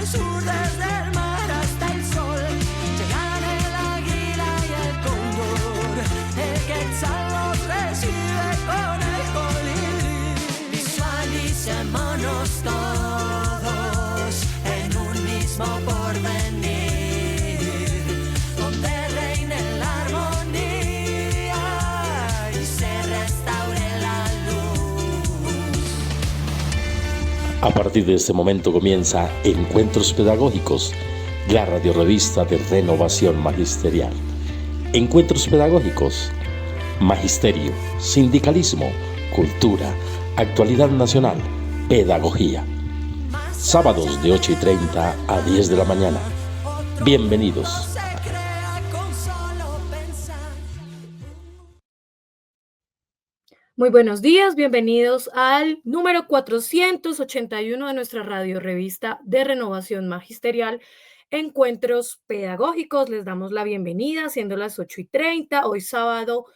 el sur, desde el mar hasta el sol, llegan el águila y el cóndor, el quetzal los recibe con el colibrí. Visualicémonos todos en un mismo porvenir, donde reine la armonía y se restaure la luz. A partir de este momento comienza Encuentros Pedagógicos, la radiorrevista de Renovación Magisterial. Encuentros Pedagógicos, magisterio, sindicalismo, cultura, actualidad nacional, pedagogía. Sábados de 8:30 a 10 de la mañana. Bienvenidos. Muy buenos días, bienvenidos al número 481 de nuestra radio revista de Renovación Magisterial, Encuentros Pedagógicos. Les damos la bienvenida, siendo las 8:30, hoy sábado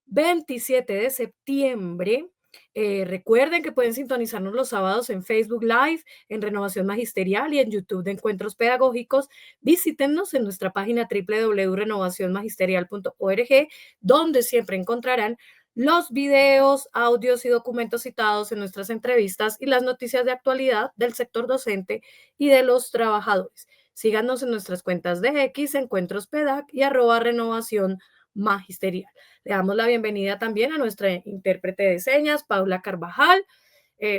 27 de septiembre. Recuerden que pueden sintonizarnos los sábados en Facebook Live, en Renovación Magisterial y en YouTube de Encuentros Pedagógicos. Visítennos en nuestra página www.renovacionmagisterial.org, donde siempre encontrarán los videos, audios y documentos citados en nuestras entrevistas y las noticias de actualidad del sector docente y de los trabajadores. Síganos en nuestras cuentas de X, Encuentros Pedac y @Renovación Magisterial. Le damos la bienvenida también a nuestra intérprete de señas, Paula Carvajal.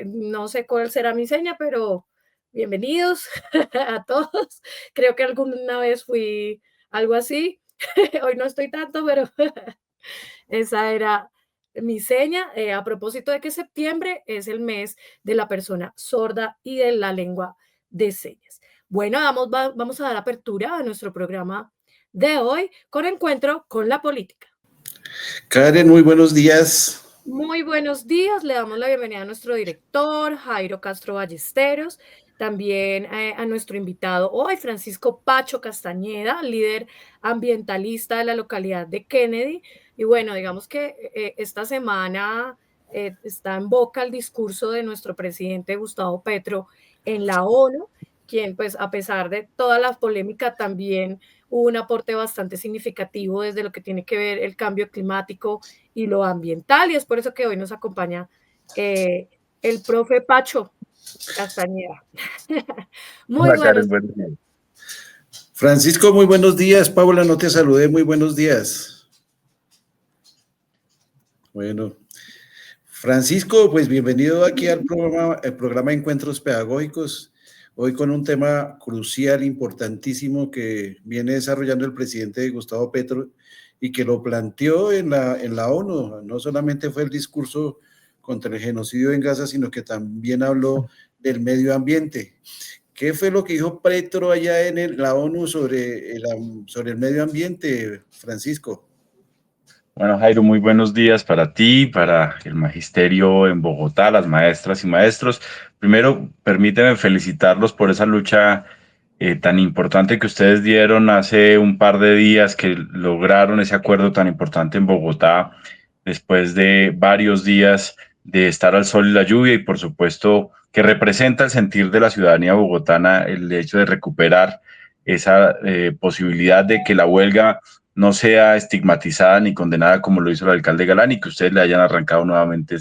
No sé cuál será mi seña, pero bienvenidos a todos. Creo que alguna vez fui algo así. Hoy no estoy tanto, pero esa era mi seña, a propósito de que septiembre es el mes de la persona sorda y de la lengua de señas. Bueno, vamos a dar apertura a nuestro programa de hoy con Encuentro con la Política. Karen, muy buenos días. Muy buenos días, le damos la bienvenida a nuestro director, Jairo Castro Ballesteros, también a nuestro invitado hoy, Francisco Pacho Castañeda, líder ambientalista de la localidad de Kennedy. Y bueno, digamos que esta semana está en boca el discurso de nuestro presidente Gustavo Petro en la ONU, quien pues a pesar de toda la polémica también hubo un aporte bastante significativo desde lo que tiene que ver el cambio climático y lo ambiental, y es por eso que hoy nos acompaña el profe Pacho Castañeda. Muy buenos días. Francisco, muy buenos días. Paula, no te saludé, muy buenos días. Bueno, Francisco, pues bienvenido aquí al programa Encuentros Pedagógicos. Hoy con un tema crucial, importantísimo, que viene desarrollando el presidente Gustavo Petro y que lo planteó en la ONU. No solamente fue el discurso contra el genocidio en Gaza, sino que también habló del medio ambiente. ¿Qué fue lo que dijo Petro allá en la ONU sobre el medio ambiente, Francisco? Bueno, Jairo, muy buenos días para ti, para el magisterio en Bogotá, las maestras y maestros. Primero, permíteme felicitarlos por esa lucha tan importante que ustedes dieron hace un par de días, que lograron ese acuerdo tan importante en Bogotá, después de varios días de estar al sol y la lluvia, y por supuesto que representa el sentir de la ciudadanía bogotana el hecho de recuperar esa posibilidad de que la huelga no sea estigmatizada ni condenada como lo hizo el alcalde Galán, y que ustedes le hayan arrancado nuevamente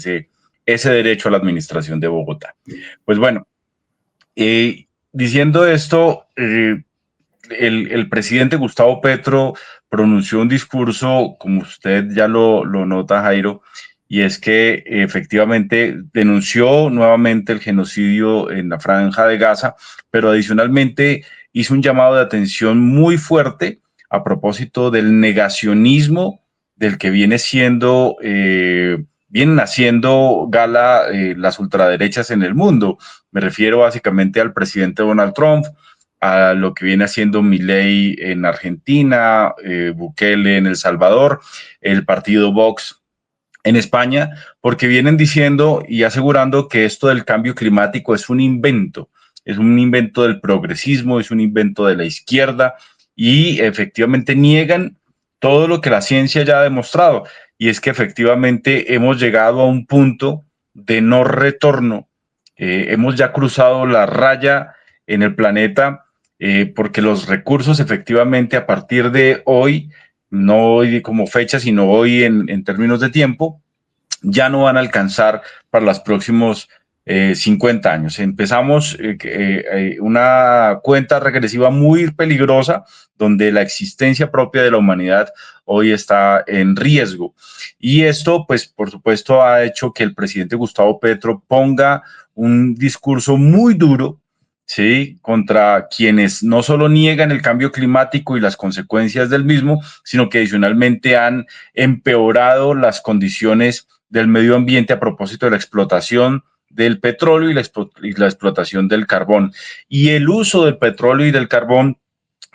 ese derecho a la administración de Bogotá. Pues bueno, diciendo esto, el presidente Gustavo Petro pronunció un discurso, como usted ya lo nota, Jairo, y es que efectivamente denunció nuevamente el genocidio en la Franja de Gaza, pero adicionalmente hizo un llamado de atención muy fuerte a propósito del negacionismo del que vienen haciendo gala las ultraderechas en el mundo. Me refiero básicamente al presidente Donald Trump, a lo que viene haciendo Milei en Argentina, Bukele en El Salvador, el partido Vox en España, porque vienen diciendo y asegurando que esto del cambio climático es un invento del progresismo, es un invento de la izquierda, y efectivamente niegan todo lo que la ciencia ya ha demostrado, y es que efectivamente hemos llegado a un punto de no retorno, hemos ya cruzado la raya en el planeta, porque los recursos efectivamente a partir de hoy, no hoy como fecha, sino hoy en términos de tiempo, ya no van a alcanzar para los próximos 50 años. Empezamos una cuenta regresiva muy peligrosa donde la existencia propia de la humanidad hoy está en riesgo. Y esto, pues, por supuesto, ha hecho que el presidente Gustavo Petro ponga un discurso muy duro, ¿sí?, contra quienes no solo niegan el cambio climático y las consecuencias del mismo, sino que adicionalmente han empeorado las condiciones del medio ambiente a propósito de la explotación del petróleo y la explotación del carbón. Y el uso del petróleo y del carbón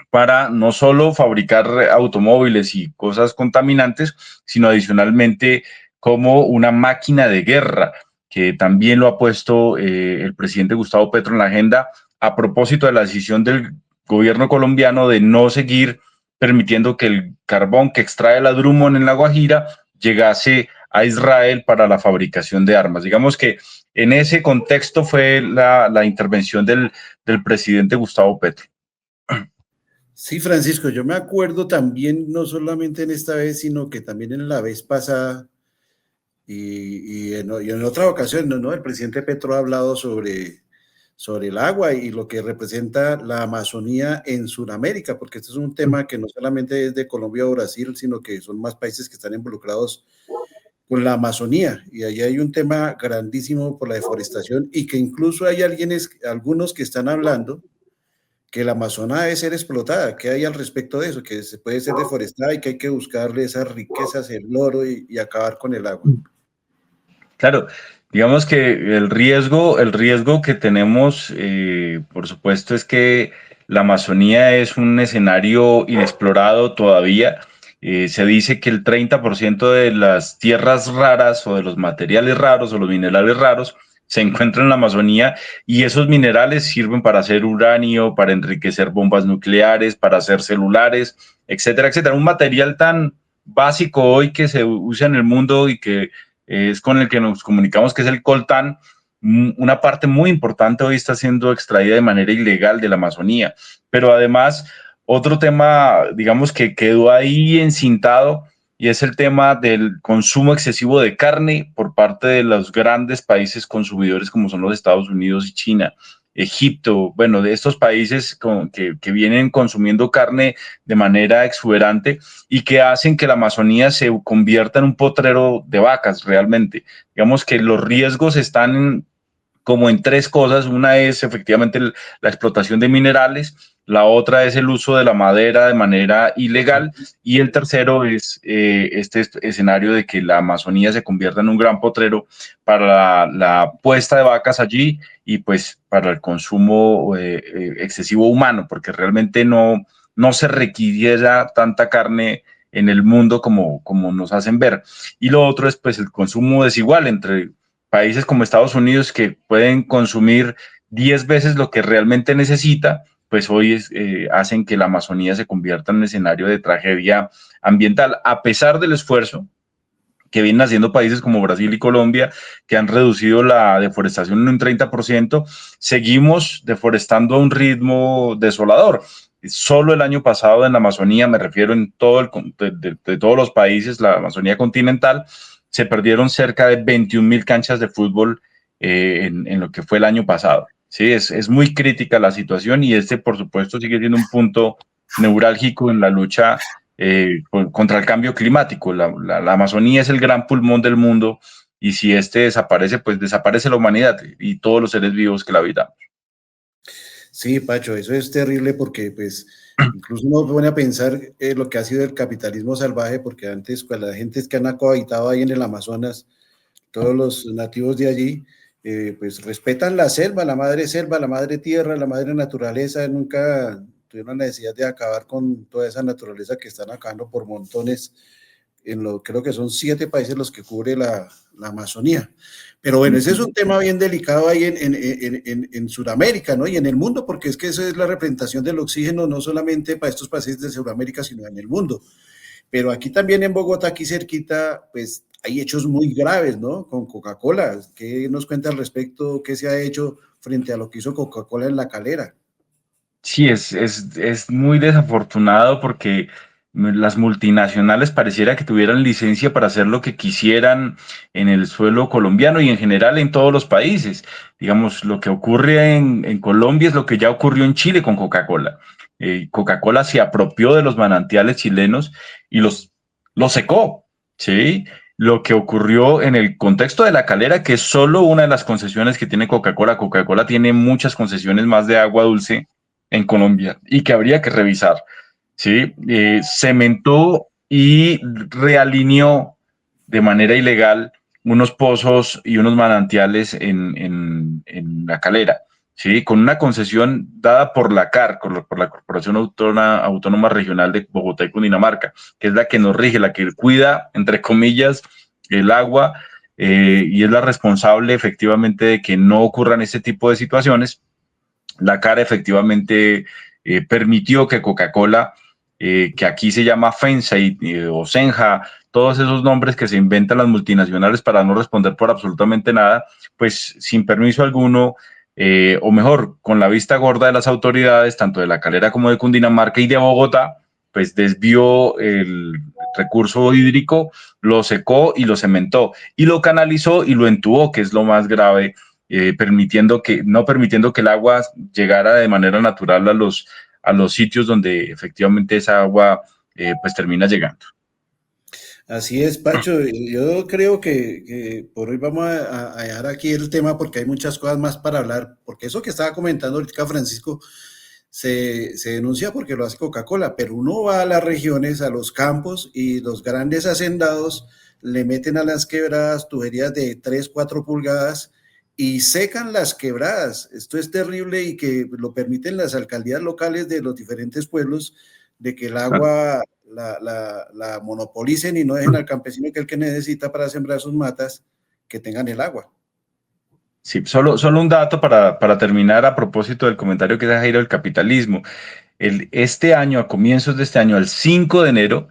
para no solo fabricar automóviles y cosas contaminantes, sino adicionalmente como una máquina de guerra, que también lo ha puesto el presidente Gustavo Petro en la agenda a propósito de la decisión del gobierno colombiano de no seguir permitiendo que el carbón que extrae la Drummond en La Guajira llegase a Israel para la fabricación de armas. Digamos que en ese contexto fue la intervención del presidente Gustavo Petro. Sí, Francisco, yo me acuerdo también, no solamente en esta vez, sino que también en la vez pasada y en otra ocasión, ¿no? El presidente Petro ha hablado sobre el agua y lo que representa la Amazonía en Sudamérica, porque este es un tema que no solamente es de Colombia o Brasil, sino que son más países que están involucrados con la Amazonía, y ahí hay un tema grandísimo por la deforestación, y que incluso hay algunos que están hablando que la Amazonía debe ser explotada. ¿Qué hay al respecto de eso? Que se puede ser deforestada y que hay que buscarle esas riquezas, el oro y acabar con el agua. Claro, digamos que el riesgo que tenemos, por supuesto, es que la Amazonía es un escenario inexplorado todavía. Se dice que el 30% de las tierras raras o de los materiales raros o los minerales raros se encuentran en la Amazonía, y esos minerales sirven para hacer uranio, para enriquecer bombas nucleares, para hacer celulares, etcétera, etcétera. Un material tan básico hoy que se usa en el mundo y que es con el que nos comunicamos, que es el coltán. Una parte muy importante hoy está siendo extraída de manera ilegal de la Amazonía. Pero además, otro tema, digamos, que quedó ahí encintado, y es el tema del consumo excesivo de carne por parte de los grandes países consumidores como son los Estados Unidos y China. Egipto, bueno, de estos países que vienen consumiendo carne de manera exuberante y que hacen que la Amazonía se convierta en un potrero de vacas realmente. Digamos que los riesgos están como en tres cosas. Una es efectivamente la explotación de minerales, la otra es el uso de la madera de manera ilegal, y el tercero es este escenario de que la Amazonía se convierta en un gran potrero para la puesta de vacas allí y pues para el consumo excesivo humano, porque realmente no se requiriera tanta carne en el mundo como nos hacen ver. Y lo otro es pues el consumo desigual entre países como Estados Unidos, que pueden consumir 10 veces lo que realmente necesita, pues hoy hacen que la Amazonía se convierta en un escenario de tragedia ambiental, a pesar del esfuerzo que vienen haciendo países como Brasil y Colombia, que han reducido la deforestación en un 30%, seguimos deforestando a un ritmo desolador. Solo el año pasado en la Amazonía, me refiero en todo de todos los países, la Amazonía continental, se perdieron cerca de 21.000 canchas de fútbol en lo que fue el año pasado. Sí, es muy crítica la situación, y por supuesto, sigue siendo un punto neurálgico en la lucha contra el cambio climático. La Amazonía es el gran pulmón del mundo, y si este desaparece, pues desaparece la humanidad y todos los seres vivos que la habitamos. Sí, Pacho, eso es terrible porque pues incluso uno pone a pensar lo que ha sido el capitalismo salvaje, porque antes pues, la gente que han cohabitado ahí en el Amazonas, todos los nativos de allí, pues respetan la selva, la madre tierra, la madre naturaleza, nunca tuvieron la necesidad de acabar con toda esa naturaleza que están acabando por montones. Creo que son 7 países los que cubre la Amazonía. Pero bueno, ese es un tema bien delicado ahí en Sudamérica, ¿no? Y en el mundo, porque es que esa es la representación del oxígeno, no solamente para estos países de Sudamérica, sino en el mundo. Pero aquí también en Bogotá, aquí cerquita, pues hay hechos muy graves, ¿no? Con Coca-Cola. ¿Qué nos cuenta al respecto? ¿Qué se ha hecho frente a lo que hizo Coca-Cola en La Calera? Sí, es muy desafortunado porque las multinacionales pareciera que tuvieran licencia para hacer lo que quisieran en el suelo colombiano y en general en todos los países. Digamos, lo que ocurre en Colombia es lo que ya ocurrió en Chile con Coca-Cola. Coca-Cola se apropió de los manantiales chilenos y los secó, ¿sí? Lo que ocurrió en el contexto de La Calera, que es solo una de las concesiones que tiene Coca-Cola. Coca-Cola tiene muchas concesiones más de agua dulce en Colombia y que habría que revisar, ¿sí? Cementó y realineó de manera ilegal unos pozos y unos manantiales en La Calera, ¿sí? Con una concesión dada por la CAR, por la Corporación Autónoma Regional de Bogotá y Cundinamarca, que es la que nos rige, la que cuida, entre comillas, el agua, y es la responsable efectivamente de que no ocurran este tipo de situaciones. La CAR efectivamente permitió que Coca-Cola, que aquí se llama FENSA o Senja, todos esos nombres que se inventan las multinacionales para no responder por absolutamente nada, pues sin permiso alguno, o mejor, con la vista gorda de las autoridades, tanto de La Calera como de Cundinamarca y de Bogotá, pues desvió el recurso hídrico, lo secó y lo cementó, y lo canalizó y lo entubó, que es lo más grave, no permitiendo que el agua llegara de manera natural a los sitios donde efectivamente esa agua pues termina llegando. Así es, Pacho. Yo creo que por hoy vamos a dejar aquí el tema porque hay muchas cosas más para hablar. Porque eso que estaba comentando ahorita Francisco se denuncia porque lo hace Coca-Cola, pero uno va a las regiones, a los campos y los grandes hacendados le meten a las quebradas tuberías de 3, 4 pulgadas y secan las quebradas. Esto es terrible y que lo permiten las alcaldías locales de los diferentes pueblos de que el agua la monopolicen y no dejen al campesino que es el que necesita para sembrar sus matas, que tengan el agua. Sí, solo un dato para terminar a propósito del comentario que hace Jairo del capitalismo. Este año, a comienzos de este año, al 5 de enero,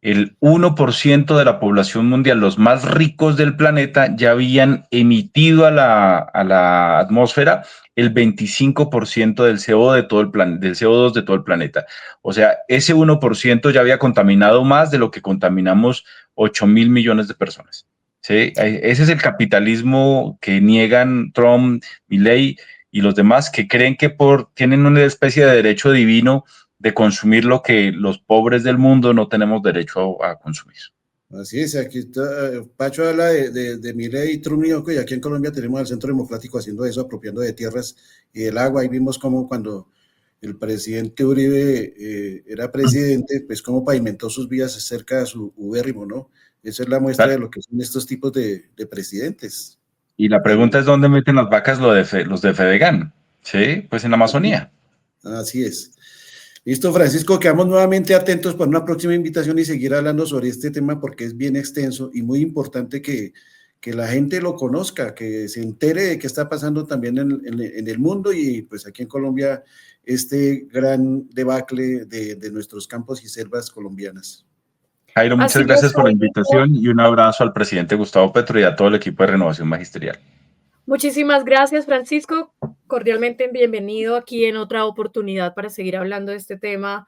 el 1% de la población mundial, los más ricos del planeta, ya habían emitido a la atmósfera el 25% del CO2 de todo del CO2 de todo el planeta. O sea, ese 1% ya había contaminado más de lo que contaminamos 8.000 millones de personas. ¿Sí? Ese es el capitalismo que niegan Trump, Milei y los demás, que creen que tienen una especie de derecho divino de consumir lo que los pobres del mundo no tenemos derecho a consumir. Así es, aquí está, Pacho habla de Milei y Trump, y aquí en Colombia tenemos al Centro Democrático haciendo eso, apropiando de tierras y del agua. Ahí vimos como cuando el presidente Uribe era presidente, pues cómo pavimentó sus vías cerca de su ubérrimo, ¿no? Esa es la muestra de lo que son estos tipos de presidentes. Y la pregunta es, ¿dónde meten las vacas los de Fedegan? Sí, pues en la Amazonía. Así es. Listo, Francisco, quedamos nuevamente atentos para una próxima invitación y seguir hablando sobre este tema porque es bien extenso y muy importante que la gente lo conozca, que se entere de qué está pasando también en el mundo y pues aquí en Colombia este gran debacle de nuestros campos y selvas colombianas. Jairo, Así muchas gracias es, por la Jairo. invitación y un abrazo al presidente Gustavo Petro y a todo el equipo de Renovación Magisterial. Muchísimas gracias, Francisco. Cordialmente bienvenido aquí en otra oportunidad para seguir hablando de este tema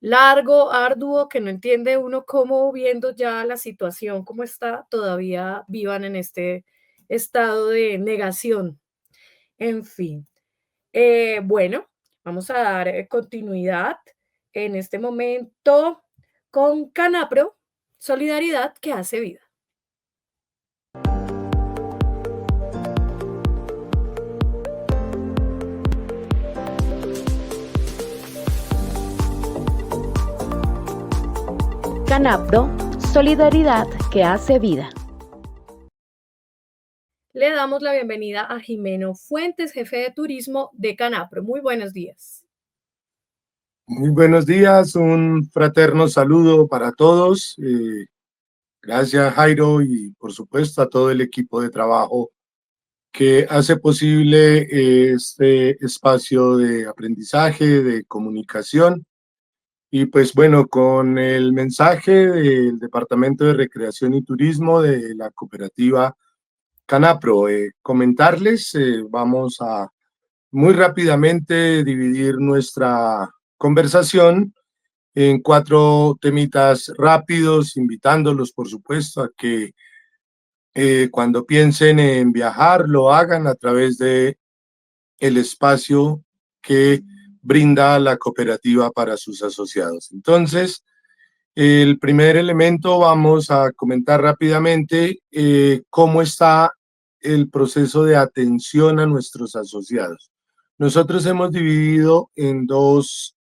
largo, arduo, que no entiende uno cómo, viendo ya la situación como está, todavía vivan en este estado de negación. En fin, bueno, vamos a dar continuidad en este momento con Canapro, solidaridad que hace vida. Canapro, solidaridad que hace vida. Le damos la bienvenida a Jimeno Fuentes, jefe de turismo de Canapro. Muy buenos días. Muy buenos días, un fraterno saludo para todos. Gracias, Jairo, y por supuesto a todo el equipo de trabajo que hace posible este espacio de aprendizaje, de comunicación Y pues bueno, con el mensaje del Departamento de Recreación y Turismo de la cooperativa Canapro, comentarles, vamos a muy rápidamente dividir nuestra conversación en 4 temitas rápidos, invitándolos, por supuesto, a que cuando piensen en viajar, lo hagan a través de el espacio que brinda la cooperativa para sus asociados. Entonces, el primer elemento, vamos a comentar rápidamente cómo está el proceso de atención a nuestros asociados. Nosotros hemos dividido en 2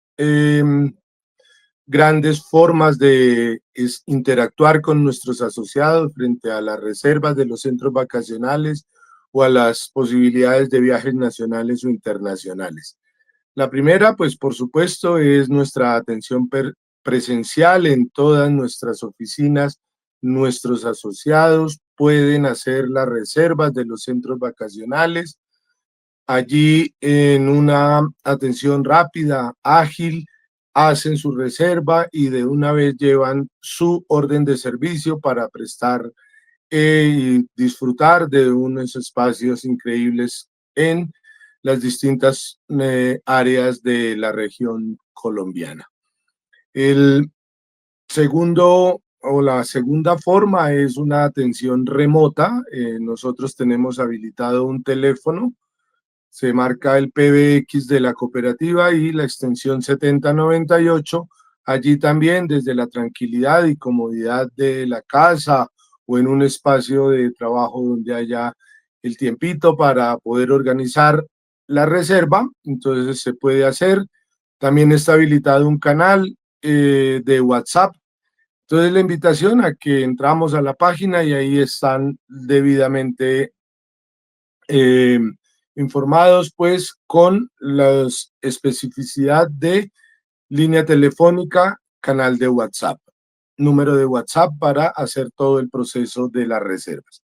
grandes formas de interactuar con nuestros asociados frente a las reservas de los centros vacacionales o a las posibilidades de viajes nacionales o internacionales. La primera, pues por supuesto, es nuestra atención presencial en todas nuestras oficinas. Nuestros asociados pueden hacer las reservas de los centros vacacionales. Allí, en una atención rápida, ágil, hacen su reserva y de una vez llevan su orden de servicio para prestar y disfrutar de unos espacios increíbles en las distintas áreas de la región colombiana. El segundo o la segunda forma es una atención remota. Nosotros tenemos habilitado un teléfono, se marca el PBX de la cooperativa y la extensión 7098. Allí también, desde la tranquilidad y comodidad de la casa o en un espacio de trabajo donde haya el tiempito para poder organizar la reserva, entonces se puede hacer. También está habilitado un canal de WhatsApp. Entonces la invitación a que entramos a la página y ahí están debidamente informados, pues, con la especificidad de línea telefónica, canal de WhatsApp, número de WhatsApp para hacer todo el proceso de las reservas.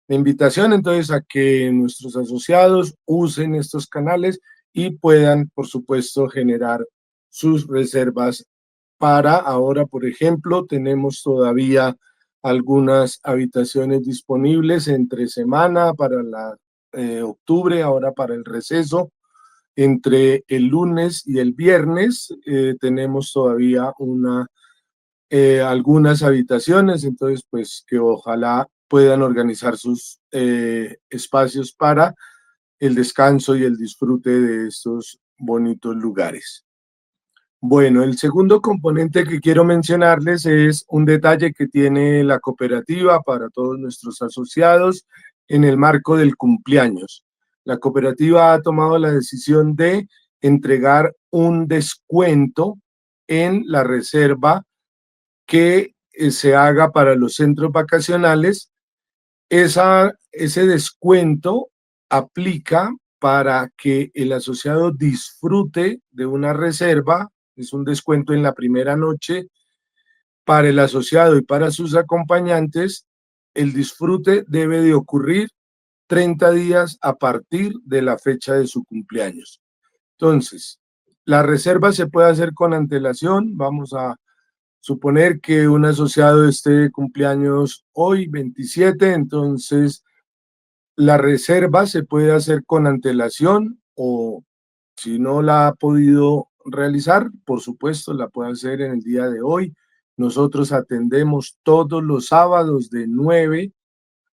La invitación entonces a que nuestros asociados usen estos canales y puedan, por supuesto, generar sus reservas para ahora. Por ejemplo, tenemos todavía algunas habitaciones disponibles entre semana para la octubre, ahora para el receso. Entre el lunes y el viernes tenemos todavía algunas habitaciones, entonces pues que ojalá puedan organizar sus espacios para el descanso y el disfrute de estos bonitos lugares. Bueno, el segundo componente que quiero mencionarles es un detalle que tiene la cooperativa para todos nuestros asociados en el marco del cumpleaños. La cooperativa ha tomado la decisión de entregar un descuento en la reserva que se haga para los centros vacacionales. Ese descuento aplica para que el asociado disfrute de una reserva. Es un descuento en la primera noche para el asociado y para sus acompañantes. El disfrute debe de ocurrir 30 días a partir de la fecha de su cumpleaños. Entonces, la reserva se puede hacer con antelación. Vamos a suponer que un asociado esté de cumpleaños hoy, 27, entonces la reserva se puede hacer con antelación, o si no la ha podido realizar, por supuesto, la puede hacer en el día de hoy. Nosotros atendemos todos los sábados de 9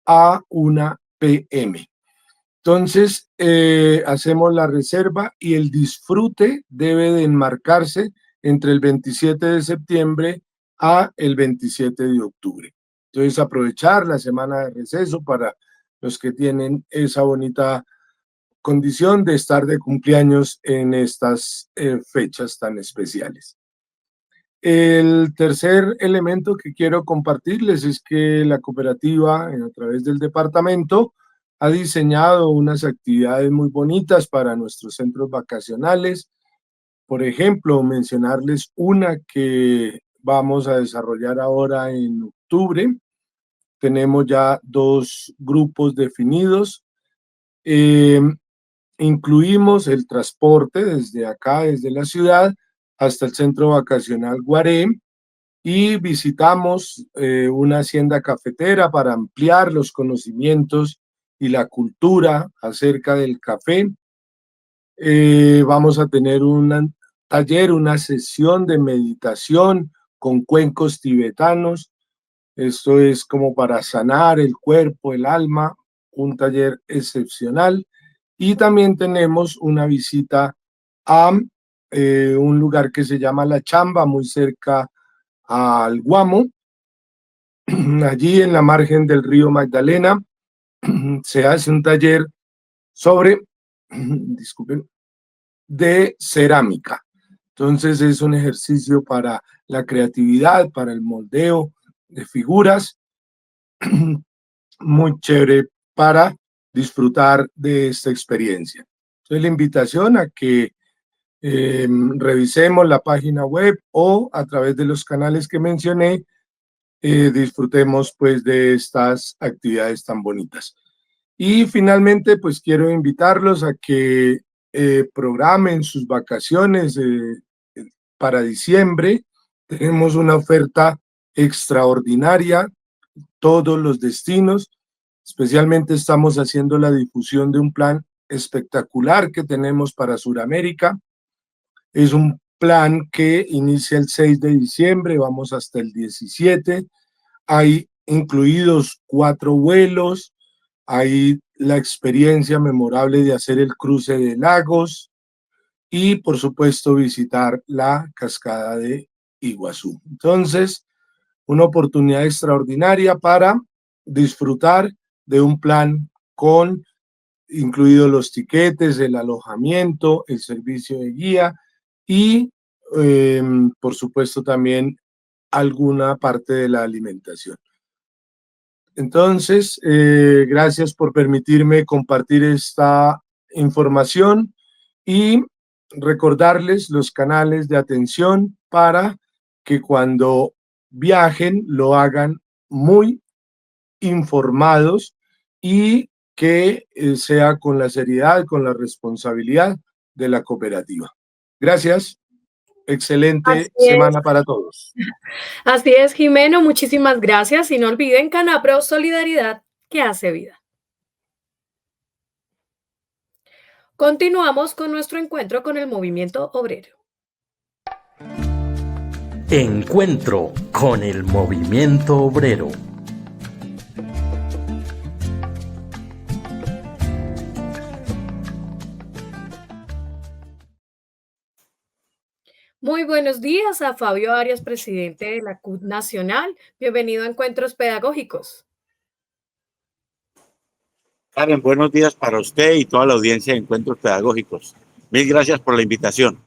a 1 p.m. Entonces, hacemos la reserva y el disfrute debe de enmarcarse entre el 27 de septiembre a el 27 de octubre. Entonces, aprovechar la semana de receso para los que tienen esa bonita condición de estar de cumpleaños en estas fechas tan especiales. El tercer elemento que quiero compartirles es que la cooperativa, a través del departamento, ha diseñado unas actividades muy bonitas para nuestros centros vacacionales. Por ejemplo, mencionarles una que vamos a desarrollar ahora en octubre. Tenemos ya 2 grupos definidos. Incluimos el transporte desde acá, desde la ciudad, hasta el centro vacacional Guaré y visitamos una hacienda cafetera para ampliar los conocimientos y la cultura acerca del café. Vamos a tener un taller, una sesión de meditación con cuencos tibetanos. Esto es como para sanar el cuerpo, el alma, un taller excepcional. Y también tenemos una visita a un lugar que se llama La Chamba, muy cerca al Guamo. Allí en la margen del río Magdalena se hace un taller sobre, disculpen, de cerámica. Entonces es un ejercicio para la creatividad, para el moldeo de figuras, muy chévere para disfrutar de esta experiencia. Entonces la invitación a que revisemos la página web o a través de los canales que mencioné, disfrutemos pues de estas actividades tan bonitas. Y finalmente pues quiero invitarlos a que programen sus vacaciones para diciembre. Tenemos una oferta extraordinaria, todos los destinos. Especialmente estamos haciendo la difusión de un plan espectacular que tenemos para Sudamérica. Es un plan que inicia el 6 de diciembre, vamos hasta el 17. Hay incluidos 4 vuelos, hay la experiencia memorable de hacer el cruce de lagos y, por supuesto, visitar la cascada de Iguazú. Entonces, una oportunidad extraordinaria para disfrutar de un plan con incluidos los tiquetes, el alojamiento, el servicio de guía y, por supuesto, también alguna parte de la alimentación. Entonces, gracias por permitirme compartir esta información y recordarles los canales de atención para que cuando viajen lo hagan muy informados y que sea con la seriedad, con la responsabilidad de la cooperativa. Gracias. Excelente semana para todos. Así es, Jimeno, muchísimas gracias. Y no olviden Canapro, solidaridad que hace vida. Continuamos con nuestro encuentro con el movimiento obrero. Encuentro con el movimiento obrero. Muy buenos días a Fabio Arias, presidente de la CUT Nacional. Bienvenido a Encuentros Pedagógicos. Karen, buenos días para usted y toda la audiencia de Encuentros Pedagógicos. Mil gracias por la invitación.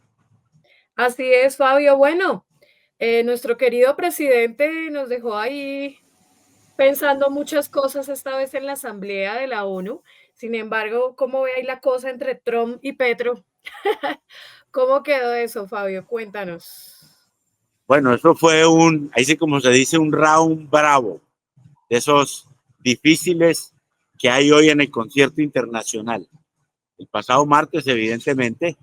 Así es, Fabio. Bueno, nuestro querido presidente nos dejó ahí pensando muchas cosas esta vez en la Asamblea de la ONU. Sin embargo, ¿cómo ve ahí la cosa entre Trump y Petro? ¿Cómo quedó eso, Fabio? Cuéntanos. Bueno, eso fue ahí sí como se dice, un round bravo, de esos difíciles que hay hoy en el concierto internacional. El pasado martes, evidentemente,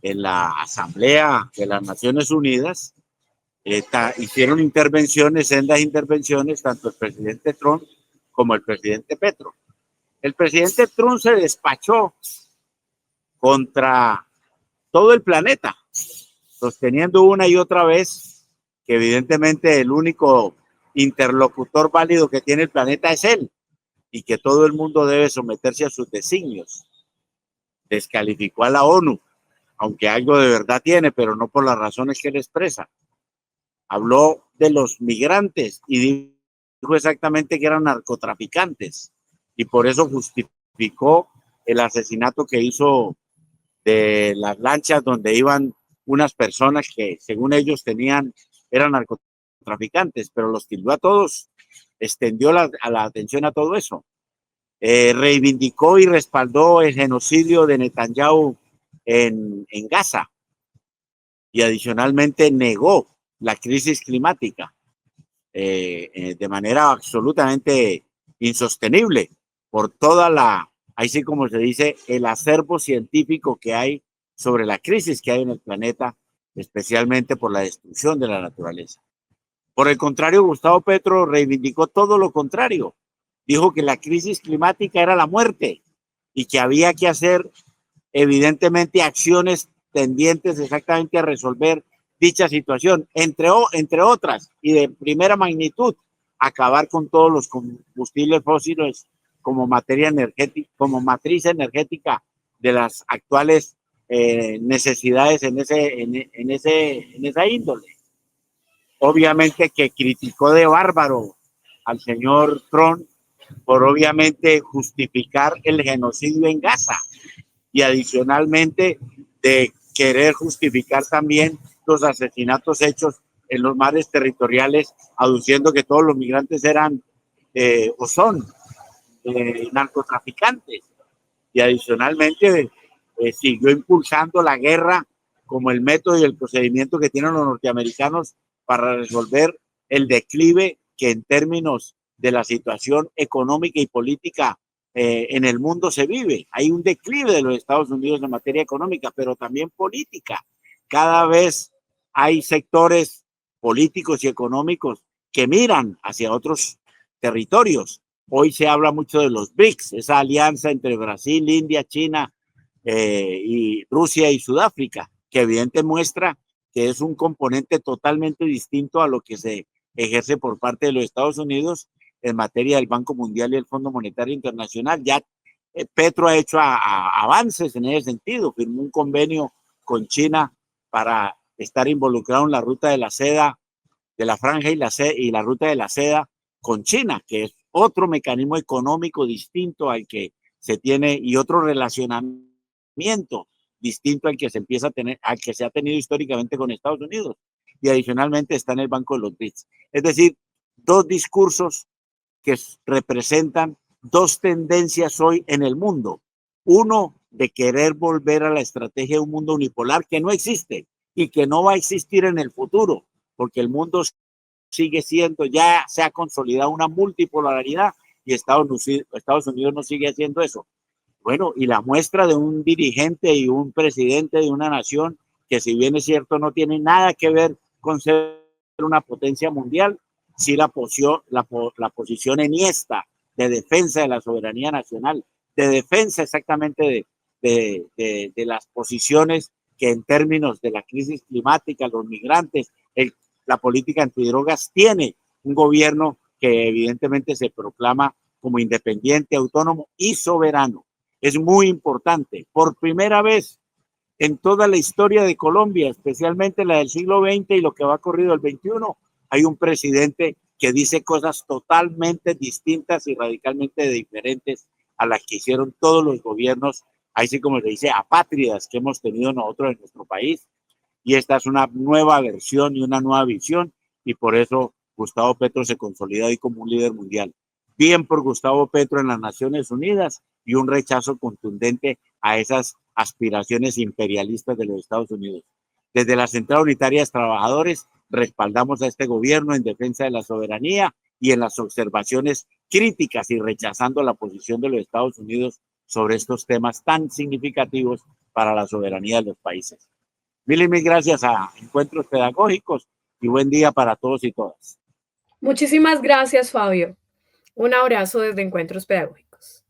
en la Asamblea de las Naciones Unidas, hicieron intervenciones, sendas intervenciones, tanto el presidente Trump como el presidente Petro. El presidente Trump se despachó contra todo el planeta, sosteniendo una y otra vez que evidentemente el único interlocutor válido que tiene el planeta es él y que todo el mundo debe someterse a sus designios. Descalificó a la ONU, aunque algo de verdad tiene, pero no por las razones que él expresa. Habló de los migrantes y dijo exactamente que eran narcotraficantes y por eso justificó el asesinato que hizo de las lanchas donde iban unas personas que según ellos eran narcotraficantes, pero los tildó a todos, extendió la atención a todo eso. Reivindicó y respaldó el genocidio de Netanyahu en Gaza y adicionalmente negó la crisis climática de manera absolutamente insostenible por toda ahí sí como se dice, el acervo científico que hay sobre la crisis que hay en el planeta especialmente por la destrucción de la naturaleza. Por el contrario, Gustavo Petro reivindicó todo lo contrario. Dijo que la crisis climática era la muerte y que había que hacer evidentemente acciones tendientes exactamente a resolver dicha situación, entre otras, y de primera magnitud, acabar con todos los combustibles fósiles como materia energética, como matriz energética de las actuales necesidades en esa índole. Obviamente que criticó de bárbaro al señor Trump por obviamente justificar el genocidio en Gaza y adicionalmente de querer justificar también los asesinatos hechos en los mares territoriales, aduciendo que todos los migrantes eran o son narcotraficantes. Y adicionalmente siguió impulsando la guerra como el método y el procedimiento que tienen los norteamericanos para resolver el declive que en términos de la situación económica y política en el mundo se vive. Hay un declive de los Estados Unidos en materia económica, pero también política. Cada vez hay sectores políticos y económicos que miran hacia otros territorios. Hoy se habla mucho de los BRICS, esa alianza entre Brasil, India, China y Rusia y Sudáfrica, que evidentemente muestra que es un componente totalmente distinto a lo que se ejerce por parte de los Estados Unidos en materia del Banco Mundial y el Fondo Monetario Internacional. Ya Petro ha hecho avances en ese sentido, firmó un convenio con China para estar involucrado en la ruta de la seda, de la franja y la ruta de la seda con China, que es otro mecanismo económico distinto al que se tiene y otro relacionamiento distinto al que se empieza a tener, al que se ha tenido históricamente con Estados Unidos. Y adicionalmente está en el Banco de los BRICS. Es decir, dos discursos que representan dos tendencias hoy en el mundo. Uno, de querer volver a la estrategia de un mundo unipolar que no existe y que no va a existir en el futuro, porque el mundo sigue siendo, ya se ha consolidado una multipolaridad y Estados Unidos no sigue haciendo eso. Bueno, y la muestra de un dirigente y un presidente de una nación que, si bien es cierto, no tiene nada que ver con ser una potencia mundial, sí la posición enhiesta de defensa de la soberanía nacional, de defensa exactamente de las posiciones que en términos de la crisis climática, los migrantes, la política antidrogas, tiene un gobierno que evidentemente se proclama como independiente, autónomo y soberano. Es muy importante. Por primera vez en toda la historia de Colombia, especialmente la del siglo XX y lo que va corrido el XXI, hay un presidente que dice cosas totalmente distintas y radicalmente diferentes a las que hicieron todos los gobiernos, así como se dice, apátridas que hemos tenido nosotros en nuestro país. Y esta es una nueva versión y una nueva visión, y por eso Gustavo Petro se consolida hoy como un líder mundial. Bien por Gustavo Petro en las Naciones Unidas y un rechazo contundente a esas aspiraciones imperialistas de los Estados Unidos. Desde la Central Unitaria de Trabajadores respaldamos a este gobierno en defensa de la soberanía y en las observaciones críticas y rechazando la posición de los Estados Unidos sobre estos temas tan significativos para la soberanía de los países. Mil y mil gracias a Encuentros Pedagógicos y buen día para todos y todas. Muchísimas gracias, Fabio. Un abrazo desde Encuentros Pedagógicos.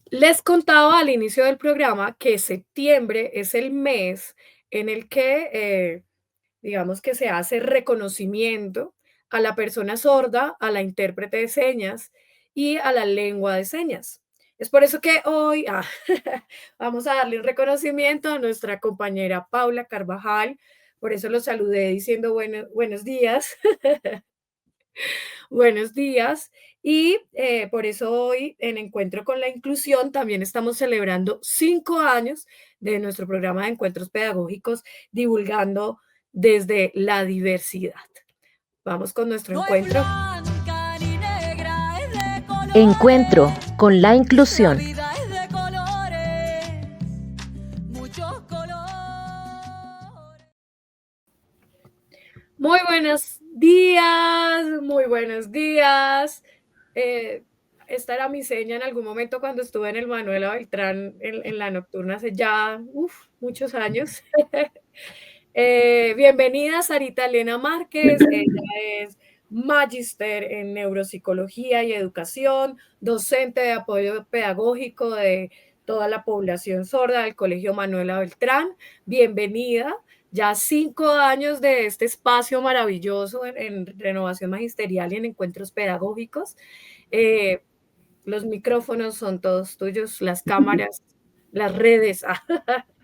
Les contaba al inicio del programa que septiembre es el mes en el que, digamos que se hace reconocimiento a la persona sorda, a la intérprete de señas y a la lengua de señas. Es por eso que hoy vamos a darle un reconocimiento a nuestra compañera Paula Carvajal. Por eso lo saludé diciendo buenos días. Buenos días. Y por eso hoy en Encuentro con la Inclusión también estamos celebrando 5 años de nuestro programa de encuentros pedagógicos divulgando desde la diversidad. Vamos con nuestro encuentro. Encuentro con la inclusión. Muy buenos días, muy buenos días. esta era mi seña en algún momento cuando estuve en el Manuela Beltrán en la nocturna hace ya muchos años. Bienvenida Sarita Elena Márquez, ella es magíster en neuropsicología y educación, docente de apoyo pedagógico de toda la población sorda del Colegio Manuela Beltrán. Bienvenida, ya 5 años de este espacio maravilloso en renovación magisterial y en encuentros pedagógicos. Los micrófonos son todos tuyos, las cámaras, las redes.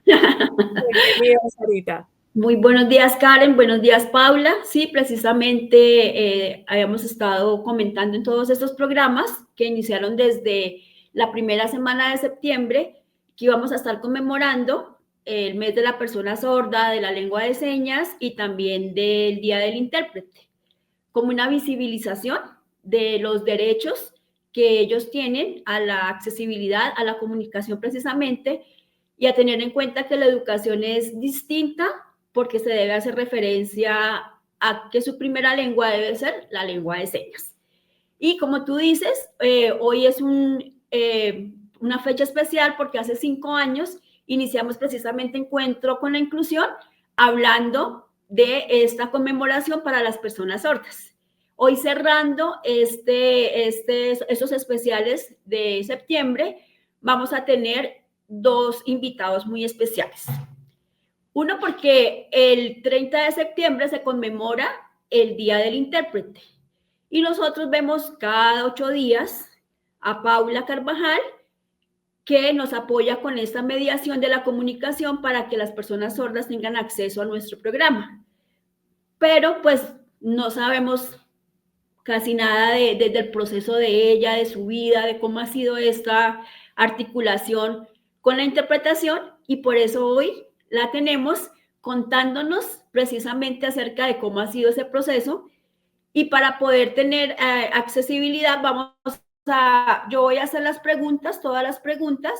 Bienvenida, Sarita. Muy buenos días, Karen. Buenos días, Paula. Sí, precisamente habíamos estado comentando en todos estos programas que iniciaron desde la primera semana de septiembre que íbamos a estar conmemorando el mes de la persona sorda, de la lengua de señas y también del Día del Intérprete, como una visibilización de los derechos que ellos tienen a la accesibilidad, a la comunicación precisamente, y a tener en cuenta que la educación es distinta porque se debe hacer referencia a que su primera lengua debe ser la lengua de señas. Y como tú dices, hoy es una fecha especial porque hace 5 años iniciamos precisamente Encuentro con la Inclusión hablando de esta conmemoración para las personas sordas. Hoy cerrando estos especiales de septiembre, vamos a tener 2 invitados muy especiales. Uno, porque el 30 de septiembre se conmemora el Día del Intérprete y nosotros vemos cada 8 días a Paula Carvajal, que nos apoya con esta mediación de la comunicación para que las personas sordas tengan acceso a nuestro programa. Pero pues no sabemos casi nada del proceso de ella, de su vida, de cómo ha sido esta articulación con la interpretación, y por eso hoy la tenemos contándonos precisamente acerca de cómo ha sido ese proceso. Y para poder tener accesibilidad, yo voy a hacer las preguntas, todas las preguntas.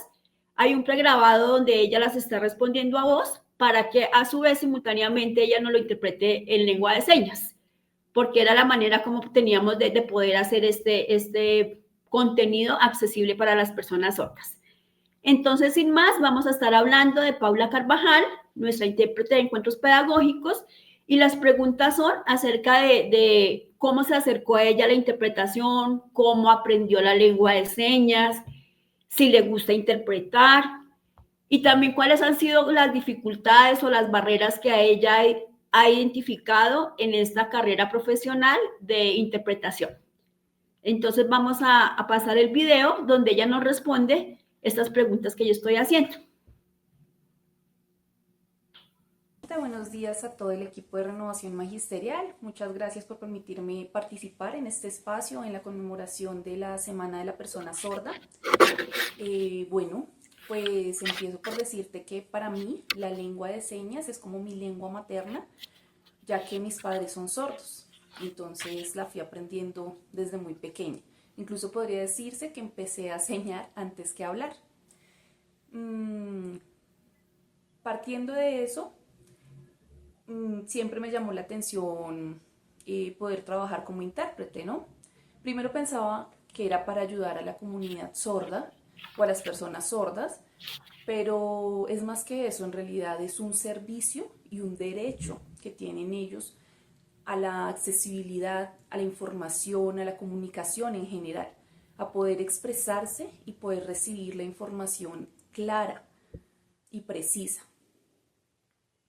Hay un pregrabado donde ella las está respondiendo a voz para que a su vez simultáneamente ella nos lo interprete en lengua de señas, porque era la manera como teníamos de poder hacer este contenido accesible para las personas sordas. Entonces, sin más, vamos a estar hablando de Paula Carvajal, nuestra intérprete de encuentros pedagógicos, y las preguntas son acerca de cómo se acercó a ella la interpretación, cómo aprendió la lengua de señas, si le gusta interpretar, y también cuáles han sido las dificultades o las barreras que a ella ha identificado en esta carrera profesional de interpretación. Entonces vamos a pasar el video donde ella nos responde estas preguntas que yo estoy haciendo. Buenos días a todo el equipo de Renovación Magisterial. Muchas gracias por permitirme participar en este espacio en la conmemoración de la Semana de la Persona Sorda. Bueno, pues empiezo por decirte que para mí la lengua de señas es como mi lengua materna, ya que mis padres son sordos. Entonces la fui aprendiendo desde muy pequeña. Incluso podría decirse que empecé a señar antes que a hablar. Partiendo de eso, siempre me llamó la atención poder trabajar como intérprete, ¿no? Primero pensaba que era para ayudar a la comunidad sorda o a las personas sordas, pero es más que eso, en realidad es un servicio y un derecho que tienen ellos a la accesibilidad, a la información, a la comunicación en general, a poder expresarse y poder recibir la información clara y precisa.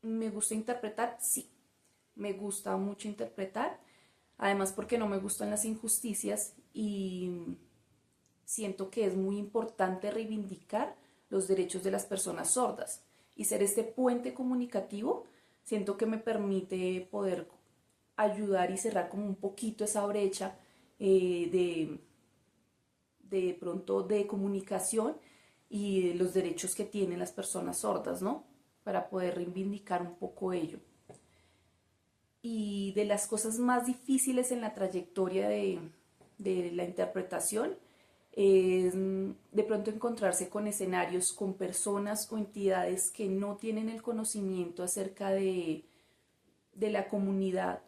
¿Me gusta interpretar? Sí, me gusta mucho interpretar, además porque no me gustan las injusticias y siento que es muy importante reivindicar los derechos de las personas sordas y ser este puente comunicativo. Siento que me permite poder ayudar y cerrar como un poquito esa brecha de pronto de comunicación y de los derechos que tienen las personas sordas, ¿no? Para poder reivindicar un poco ello. Y de las cosas más difíciles en la trayectoria de la interpretación es de pronto encontrarse con escenarios, con personas o entidades que no tienen el conocimiento acerca de la comunidad,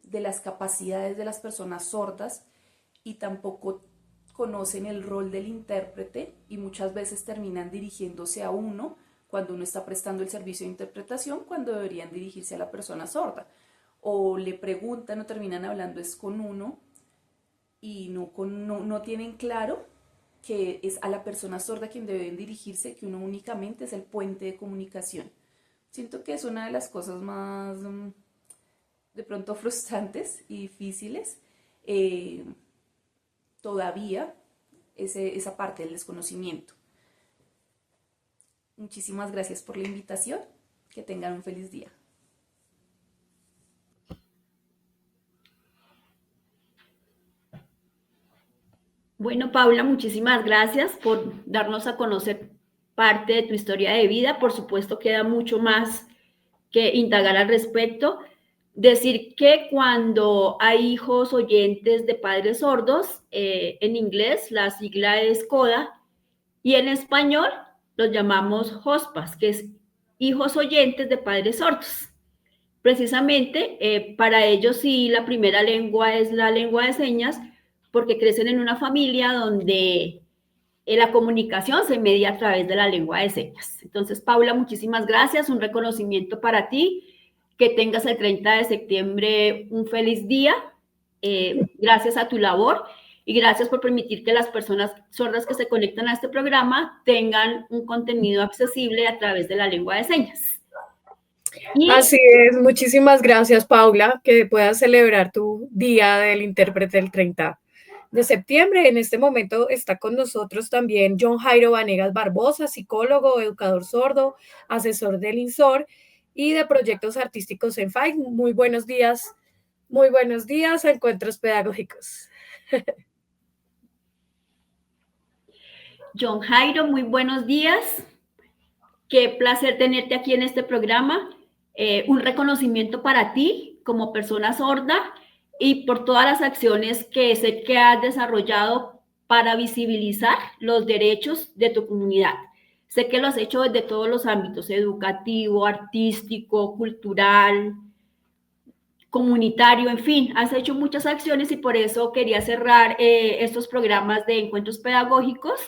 de las capacidades de las personas sordas y tampoco conocen el rol del intérprete y muchas veces terminan dirigiéndose a uno cuando uno está prestando el servicio de interpretación, cuando deberían dirigirse a la persona sorda. O le preguntan o terminan hablando es con uno y no tienen claro que es a la persona sorda quien deben dirigirse, que uno únicamente es el puente de comunicación. Siento que es una de las cosas más de pronto frustrantes y difíciles. Todavía esa parte del desconocimiento. Muchísimas gracias por la invitación. Que tengan un feliz día. Bueno, Paula, muchísimas gracias por darnos a conocer parte de tu historia de vida. Por supuesto, queda mucho más que indagar al respecto. Decir que cuando hay hijos oyentes de padres sordos, en inglés la sigla es CODA y en español los llamamos HOSPAS, que es hijos oyentes de padres sordos. Precisamente para ellos sí la primera lengua es la lengua de señas, porque crecen en una familia donde la comunicación se media a través de la lengua de señas. Entonces, Paula, muchísimas gracias, un reconocimiento para ti, que tengas el 30 de septiembre un feliz día, gracias a tu labor y gracias por permitir que las personas sordas que se conectan a este programa tengan un contenido accesible a través de la lengua de señas. Así es, muchísimas gracias, Paula, que puedas celebrar tu Día del Intérprete el 30 de septiembre. En este momento está con nosotros también John Jairo Vanegas Barbosa, psicólogo, educador sordo, asesor del INSOR y de proyectos artísticos en FAI. Muy buenos días a Encuentros Pedagógicos. John Jairo, muy buenos días. Qué placer tenerte aquí en este programa. Un reconocimiento para ti como persona sorda y por todas las acciones que sé que has desarrollado para visibilizar los derechos de tu comunidad. Sé que lo has hecho desde todos los ámbitos, educativo, artístico, cultural, comunitario, en fin, has hecho muchas acciones y por eso quería cerrar estos programas de encuentros pedagógicos,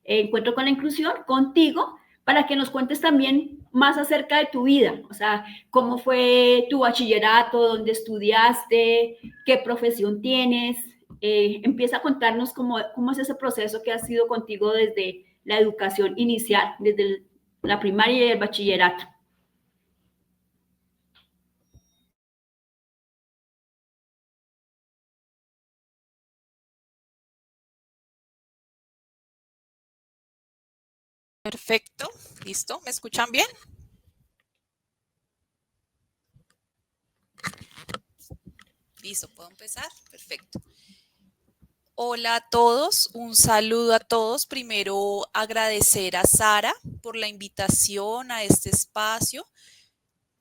Encuentro con la Inclusión, contigo, para que nos cuentes también más acerca de tu vida, o sea, cómo fue tu bachillerato, dónde estudiaste, qué profesión tienes. Empieza a contarnos cómo es ese proceso que ha sido contigo desde la educación inicial, desde la primaria y el bachillerato. Perfecto, listo, ¿me escuchan bien? Listo, ¿puedo empezar? Perfecto. Hola a todos, un saludo a todos. Primero agradecer a Sara por la invitación a este espacio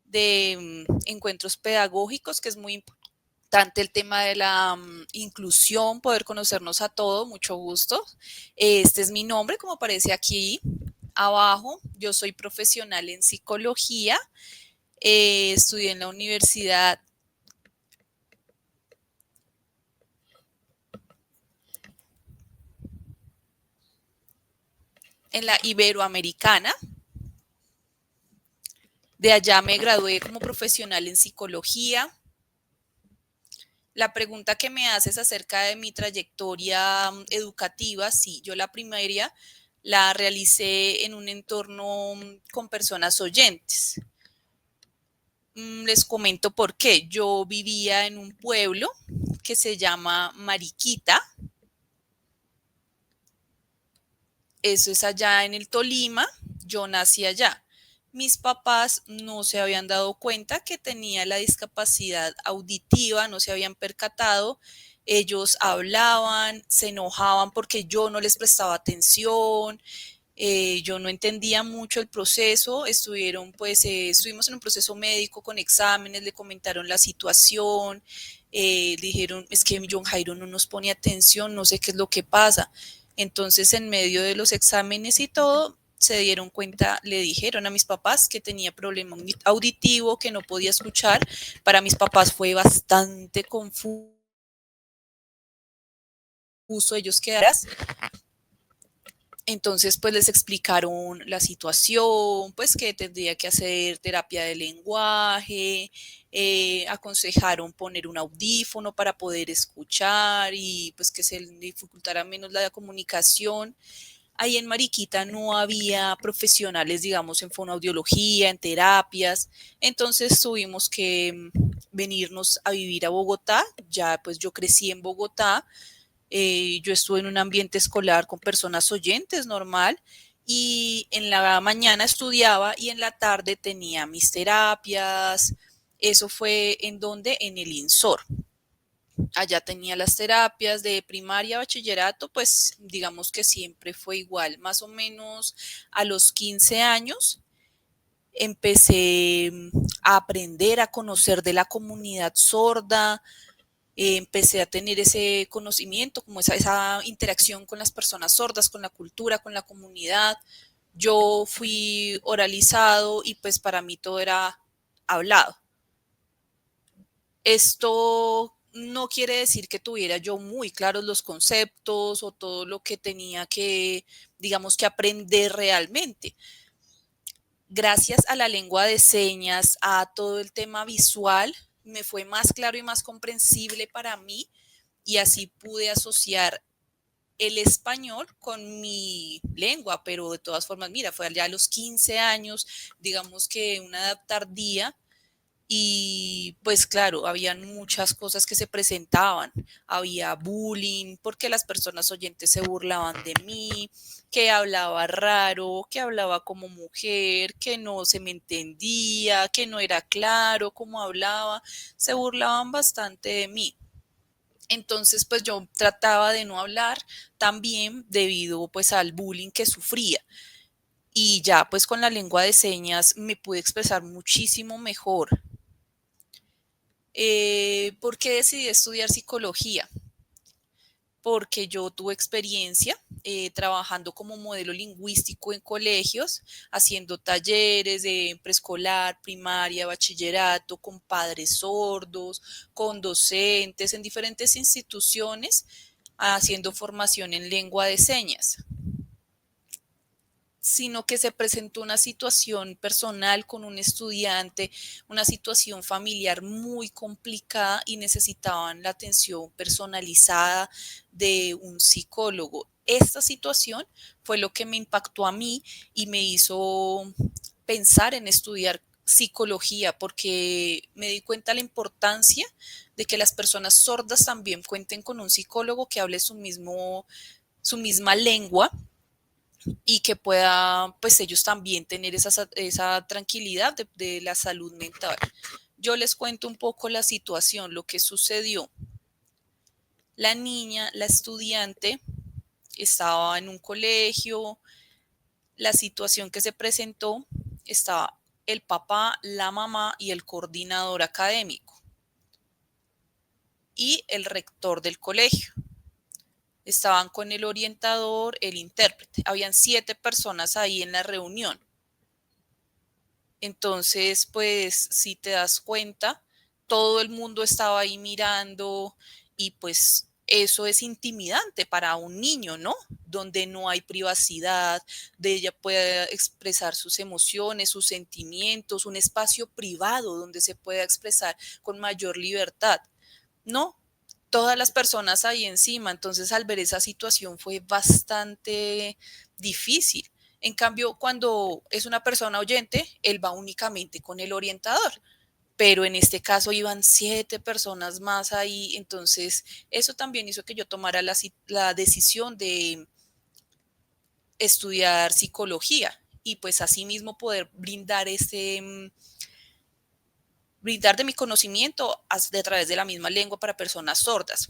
de encuentros pedagógicos, que es muy importante el tema de la inclusión, poder conocernos a todos, mucho gusto. Este es mi nombre, como aparece aquí abajo. Yo soy profesional en psicología, estudié en la universidad en la Iberoamericana. De allá me gradué como profesional en psicología. La pregunta que me haces acerca de mi trayectoria educativa, sí, yo la primaria la realicé en un entorno con personas oyentes. Les comento por qué. Yo vivía en un pueblo que se llama Mariquita. Eso es allá en el Tolima. Yo nací allá. Mis papás no se habían dado cuenta que tenía la discapacidad auditiva, no se habían percatado. Ellos hablaban, se enojaban porque yo no les prestaba atención. Yo no entendía mucho el proceso. Estuvimos en un proceso médico con exámenes, le comentaron la situación, dijeron, es que John Jairo no nos pone atención, no sé qué es lo que pasa. Entonces, en medio de los exámenes y todo, se dieron cuenta, le dijeron a mis papás que tenía problema auditivo, que no podía escuchar. Para mis papás fue bastante confuso justo ellos quedaran. Entonces, pues les explicaron la situación, pues que tendría que hacer terapia de lenguaje, aconsejaron poner un audífono para poder escuchar y pues que se le dificultara menos la comunicación. Ahí en Mariquita no había profesionales, digamos, en fonoaudiología, en terapias, entonces tuvimos que venirnos a vivir a Bogotá. Ya pues yo crecí en Bogotá. Yo estuve en un ambiente escolar con personas oyentes normal y en la mañana estudiaba y en la tarde tenía mis terapias. Eso fue en donde, en el INSOR. Allá tenía las terapias de primaria, bachillerato, pues digamos que siempre fue igual. Más o menos a los 15 años empecé a aprender, a conocer de la comunidad sorda. Empecé a tener ese conocimiento, como esa interacción con las personas sordas, con la cultura, con la comunidad. Yo fui oralizado y pues para mí todo era hablado. Esto no quiere decir que tuviera yo muy claros los conceptos o todo lo que tenía que, digamos, que aprender realmente. Gracias a la lengua de señas, a todo el tema visual, me fue más claro y más comprensible para mí y así pude asociar el español con mi lengua, pero de todas formas, mira, fue allá a los 15 años, digamos que una edad tardía. Y pues claro, habían muchas cosas que se presentaban, había bullying porque las personas oyentes se burlaban de mí, que hablaba raro, que hablaba como mujer, que no se me entendía, que no era claro cómo hablaba, se burlaban bastante de mí. Entonces pues yo trataba de no hablar también debido pues al bullying que sufría. Y ya pues con la lengua de señas me pude expresar muchísimo mejor. ¿Por qué decidí estudiar psicología? Porque yo tuve experiencia trabajando como modelo lingüístico en colegios, haciendo talleres de preescolar, primaria, bachillerato, con padres sordos, con docentes en diferentes instituciones, haciendo formación en lengua de señas. Sino que se presentó una situación personal con un estudiante, una situación familiar muy complicada y necesitaban la atención personalizada de un psicólogo. Esta situación fue lo que me impactó a mí y me hizo pensar en estudiar psicología porque me di cuenta de la importancia de que las personas sordas también cuenten con un psicólogo que hable su misma lengua y que pueda, pues ellos también tener esa tranquilidad de la salud mental. Yo les cuento un poco la situación, lo que sucedió. La niña, la estudiante, estaba en un colegio, la situación que se presentó, estaba el papá, la mamá y el coordinador académico y el rector del colegio. Estaban con el orientador, el intérprete. Habían 7 personas ahí en la reunión. Entonces, pues, si te das cuenta, todo el mundo estaba ahí mirando y pues eso es intimidante para un niño, ¿no? Donde no hay privacidad, de ella pueda expresar sus emociones, sus sentimientos, un espacio privado donde se pueda expresar con mayor libertad. No, todas las personas ahí encima. Entonces, al ver esa situación fue bastante difícil. En cambio, cuando es una persona oyente, él va únicamente con el orientador. Pero en este caso iban 7 personas más ahí. Entonces, eso también hizo que yo tomara la decisión de estudiar psicología y pues asimismo poder brindar de mi conocimiento a través de la misma lengua para personas sordas.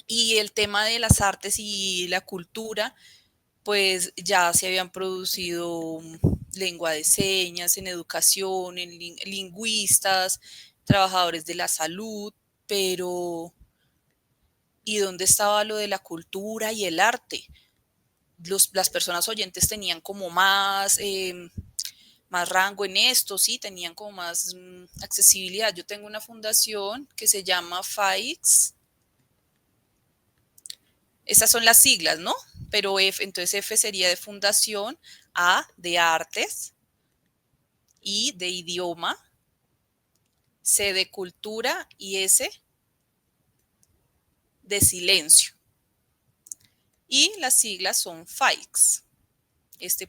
Y el tema de las artes y la cultura, pues ya se habían producido lengua de señas, en educación, en lingüistas, trabajadores de la salud, pero ¿y dónde estaba lo de la cultura y el arte? Las personas oyentes tenían como más rango en esto, sí, tenían como más accesibilidad. Yo tengo una fundación que se llama FAIX, Estas son las siglas, ¿no? Pero entonces F sería de fundación, A de artes, I de idioma, C de cultura y S de silencio. Y las siglas son FAICS.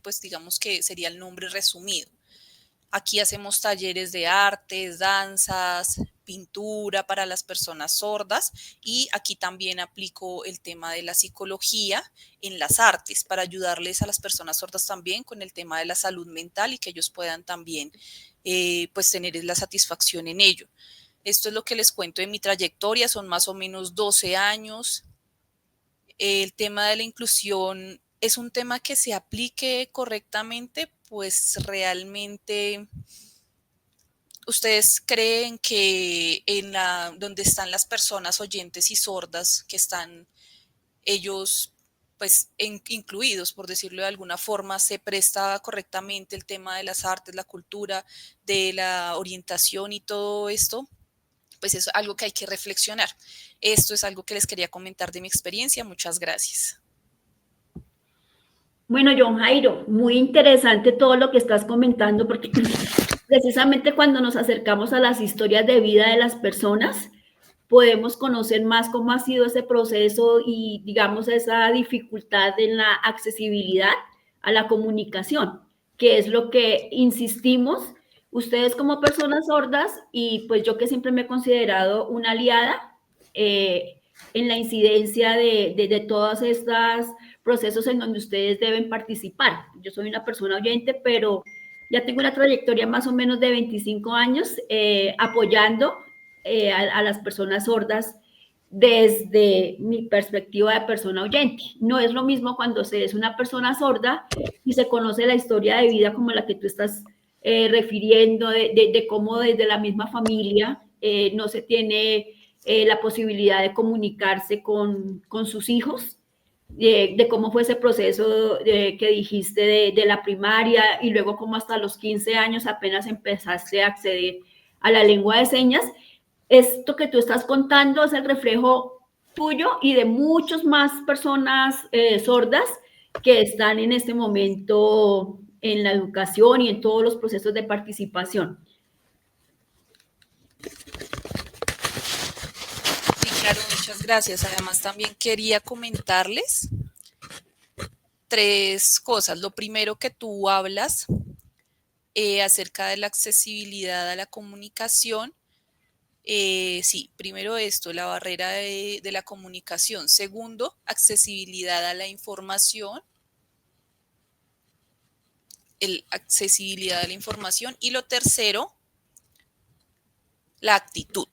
Pues digamos que sería el nombre resumido. Aquí hacemos talleres de artes, danzas, pintura para las personas sordas y aquí también aplico el tema de la psicología en las artes para ayudarles a las personas sordas también con el tema de la salud mental y que ellos puedan también pues tener la satisfacción en ello. Esto es lo que les cuento de mi trayectoria, son más o menos 12 años. El tema de la inclusión es un tema que se aplique correctamente, pues realmente ustedes creen que donde están las personas oyentes y sordas, que están ellos pues incluidos, por decirlo de alguna forma, se presta correctamente el tema de las artes, la cultura, de la orientación y todo esto, pues es algo que hay que reflexionar. Esto es algo que les quería comentar de mi experiencia. Muchas gracias. Bueno, John Jairo, muy interesante todo lo que estás comentando, porque precisamente cuando nos acercamos a las historias de vida de las personas, podemos conocer más cómo ha sido ese proceso y, digamos, esa dificultad en la accesibilidad a la comunicación, que es lo que insistimos, ustedes como personas sordas y pues yo que siempre me he considerado una aliada en la incidencia de todas estas procesos en donde ustedes deben participar. Yo soy una persona oyente, pero ya tengo una trayectoria más o menos de 25 años apoyando a las personas sordas desde mi perspectiva de persona oyente. No es lo mismo cuando se es una persona sorda y se conoce la historia de vida como la que tú estás refiriendo, de cómo desde la misma familia no se tiene la posibilidad de comunicarse con sus hijos, de cómo fue ese proceso que dijiste de la primaria y luego cómo hasta los 15 años apenas empezaste a acceder a la lengua de señas. Esto que tú estás contando es el reflejo tuyo y de muchas más personas sordas que están en este momento en la educación y en todos los procesos de participación. Sí, claro, muchas gracias. Además, también quería comentarles 3 cosas. Lo primero, que tú hablas acerca de la accesibilidad a la comunicación. Sí, primero esto, la barrera de la comunicación. Segundo, accesibilidad a la información. Accesibilidad a la información. Y lo tercero, la actitud.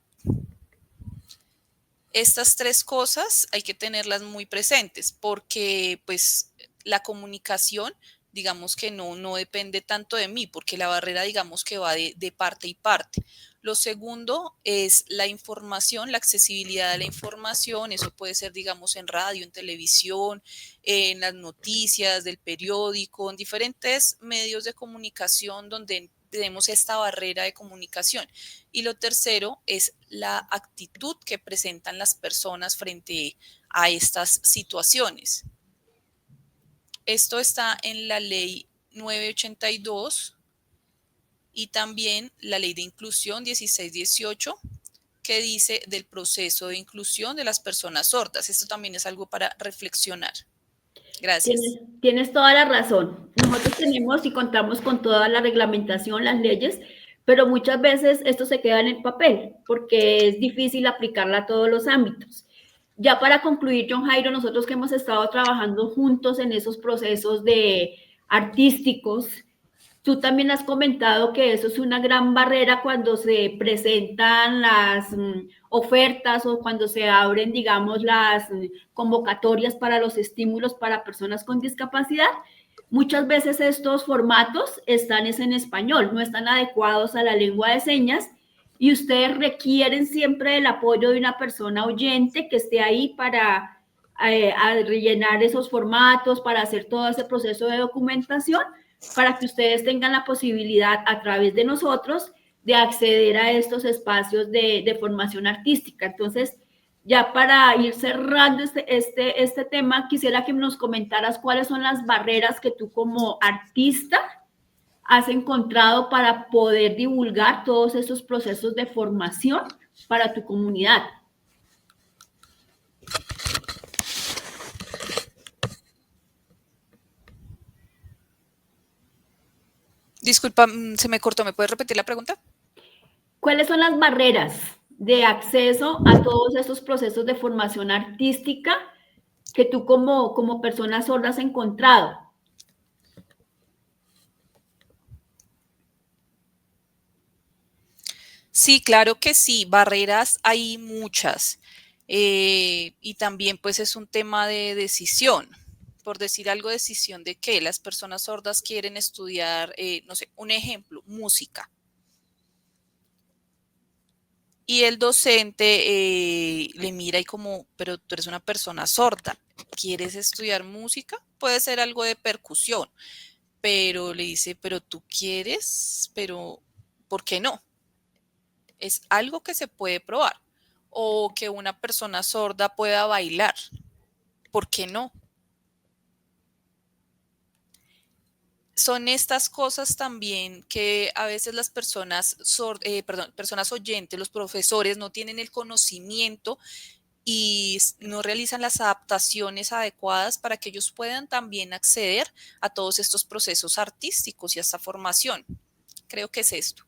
Estas 3 cosas hay que tenerlas muy presentes porque pues la comunicación, digamos que no depende tanto de mí, porque la barrera digamos que va de parte y parte. Lo segundo es la información, la accesibilidad a la información. Eso puede ser, digamos, en radio, en televisión, en las noticias del periódico, en diferentes medios de comunicación donde tenemos esta barrera de comunicación. Y lo tercero es la actitud que presentan las personas frente a estas situaciones. Esto está en la ley 982 y también la ley de inclusión 1618, que dice del proceso de inclusión de las personas sordas. Esto también es algo para reflexionar. Gracias. Tienes toda la razón. Nosotros tenemos y contamos con toda la reglamentación, las leyes, pero muchas veces esto se queda en el papel porque es difícil aplicarla a todos los ámbitos. Ya para concluir, John Jairo, nosotros que hemos estado trabajando juntos en esos procesos de artísticos, tú también has comentado que eso es una gran barrera cuando se presentan las ofertas o cuando se abren, digamos, las convocatorias para los estímulos para personas con discapacidad. Muchas veces estos formatos están en español, no están adecuados a la lengua de señas y ustedes requieren siempre el apoyo de una persona oyente que esté ahí para rellenar esos formatos, para hacer todo ese proceso de documentación, para que ustedes tengan la posibilidad a través de nosotros de acceder a estos espacios de formación artística. Entonces, ya para ir cerrando este tema, quisiera que nos comentaras cuáles son las barreras que tú como artista has encontrado para poder divulgar todos esos procesos de formación para tu comunidad. Disculpa, se me cortó, ¿me puedes repetir la pregunta? ¿Cuáles son las barreras de acceso a todos estos procesos de formación artística que tú como persona sorda has encontrado? Sí, claro que sí, barreras hay muchas. Y también pues es un tema de decisión. Por decir algo, decisión de que las personas sordas quieren estudiar, no sé, un ejemplo, música. Y el docente le mira y como, pero tú eres una persona sorda, ¿quieres estudiar música? Puede ser algo de percusión, pero le dice, pero tú quieres, pero ¿por qué no? Es algo que se puede probar. O que una persona sorda pueda bailar, ¿por qué no? Son estas cosas también que a veces las personas, personas oyentes, los profesores no tienen el conocimiento y no realizan las adaptaciones adecuadas para que ellos puedan también acceder a todos estos procesos artísticos y a esta formación. Creo que es esto.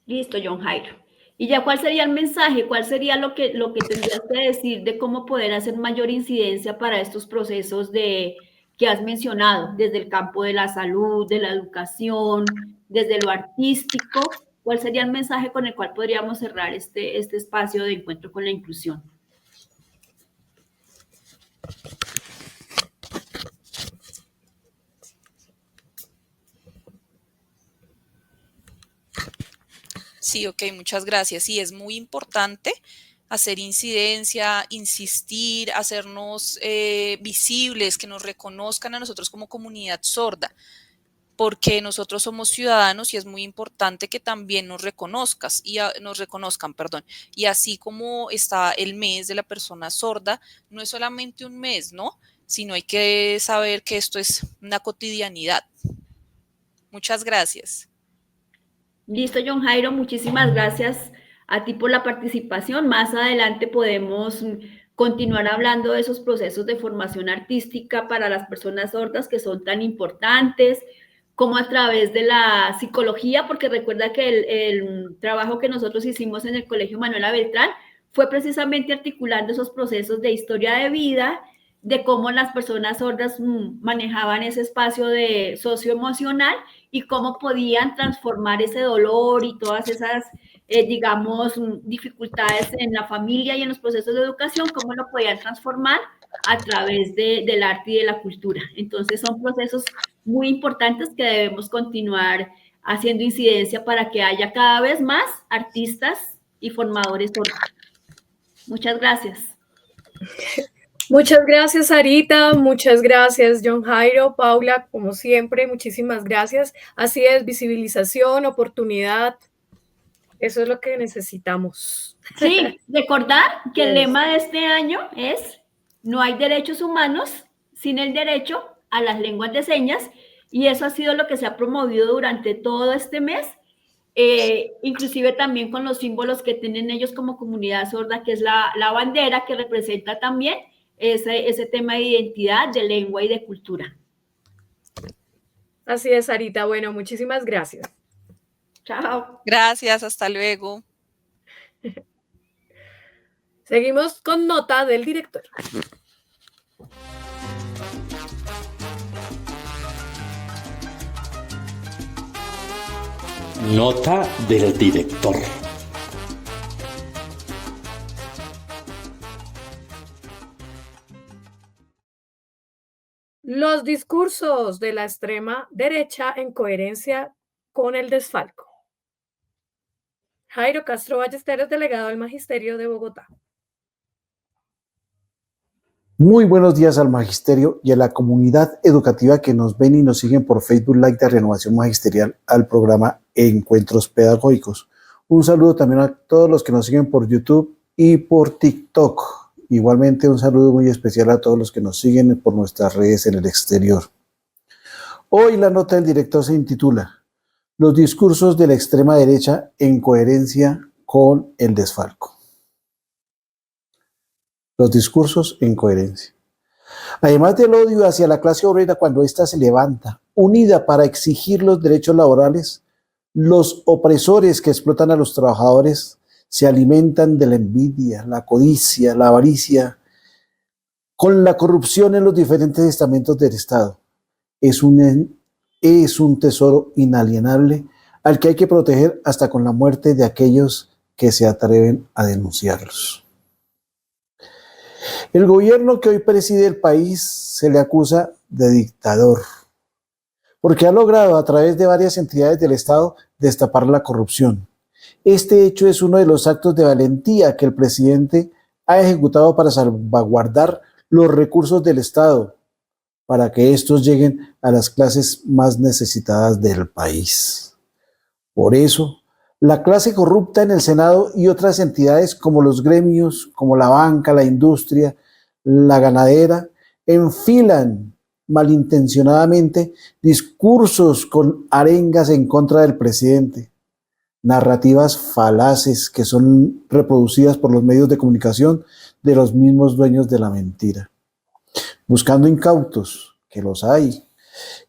Listo, John Jairo. ¿Y ya cuál sería el mensaje? ¿Cuál sería lo que tendrías que decir de cómo poder hacer mayor incidencia para estos procesos que has mencionado, desde el campo de la salud, de la educación, desde lo artístico? ¿Cuál sería el mensaje con el cual podríamos cerrar este espacio de encuentro con la inclusión? Sí, ok, muchas gracias. Sí, es muy importante hacer incidencia, insistir, hacernos visibles, que nos reconozcan a nosotros como comunidad sorda, porque nosotros somos ciudadanos y es muy importante que también nos reconozcan, perdón. Y así como está el mes de la persona sorda, no es solamente un mes, ¿no? Sino hay que saber que esto es una cotidianidad. Muchas gracias. Listo, John Jairo, muchísimas gracias a ti por la participación. Más adelante podemos continuar hablando de esos procesos de formación artística para las personas sordas que son tan importantes, como a través de la psicología, porque recuerda que el trabajo que nosotros hicimos en el Colegio Manuela Beltrán fue precisamente articulando esos procesos de historia de vida, de cómo las personas sordas manejaban ese espacio de socioemocional y cómo podían transformar ese dolor y todas esas, digamos, dificultades en la familia y en los procesos de educación, cómo lo podían transformar a través del arte y de la cultura. Entonces son procesos muy importantes que debemos continuar haciendo incidencia para que haya cada vez más artistas y formadores sordos. Muchas gracias. Muchas gracias, Sarita. Muchas gracias, John Jairo. Paula, como siempre, muchísimas gracias. Así es, visibilización, oportunidad. Eso es lo que necesitamos. Sí, recordar que el lema de este año es: no hay derechos humanos sin el derecho a las lenguas de señas, y eso ha sido lo que se ha promovido durante todo este mes, inclusive también con los símbolos que tienen ellos como comunidad sorda, que es la bandera, que representa también ese tema de identidad, de lengua y de cultura. Así es, Sarita. Bueno, muchísimas gracias. Chao. Gracias, hasta luego. Seguimos con nota del director. Nota del director. Los discursos de la extrema derecha en coherencia con el desfalco. Jairo Castro Ballesteros, delegado del Magisterio de Bogotá. Muy buenos días al Magisterio y a la comunidad educativa que nos ven y nos siguen por Facebook Live de Renovación Magisterial al programa Encuentros Pedagógicos. Un saludo también a todos los que nos siguen por YouTube y por TikTok. Igualmente un saludo muy especial a todos los que nos siguen por nuestras redes en el exterior. Hoy la nota del director se intitula Los discursos de la extrema derecha en coherencia con el desfalco. Los discursos en coherencia. Además del odio hacia la clase obrera cuando ésta se levanta, unida para exigir los derechos laborales, los opresores que explotan a los trabajadores se alimentan de la envidia, la codicia, la avaricia, con la corrupción en los diferentes estamentos del Estado. Es un tesoro inalienable al que hay que proteger hasta con la muerte de aquellos que se atreven a denunciarlos. El gobierno que hoy preside el país se le acusa de dictador, porque ha logrado a través de varias entidades del Estado destapar la corrupción. Este hecho es uno de los actos de valentía que el presidente ha ejecutado para salvaguardar los recursos del Estado, para que estos lleguen a las clases más necesitadas del país. Por eso, la clase corrupta en el Senado y otras entidades como los gremios, como la banca, la industria, la ganadera, enfilan malintencionadamente discursos con arengas en contra del presidente, narrativas falaces que son reproducidas por los medios de comunicación de los mismos dueños de la mentira, buscando incautos, que los hay,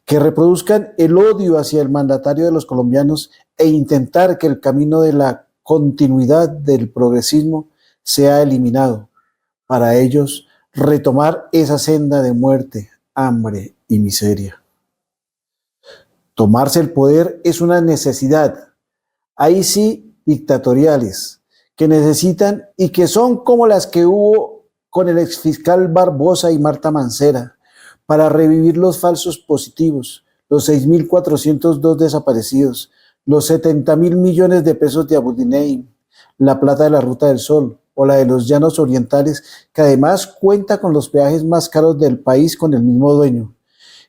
que reproduzcan el odio hacia el mandatario de los colombianos e intentar que el camino de la continuidad del progresismo sea eliminado, para ellos retomar esa senda de muerte, hambre y miseria. Tomarse el poder es una necesidad, ahí sí dictatoriales, que necesitan y que son como las que hubo con el exfiscal Barbosa y Marta Mancera, para revivir los falsos positivos, los 6.402 desaparecidos, los 70.000 millones de pesos de Abudinei, la plata de la Ruta del Sol o la de los Llanos Orientales, que además cuenta con los peajes más caros del país con el mismo dueño,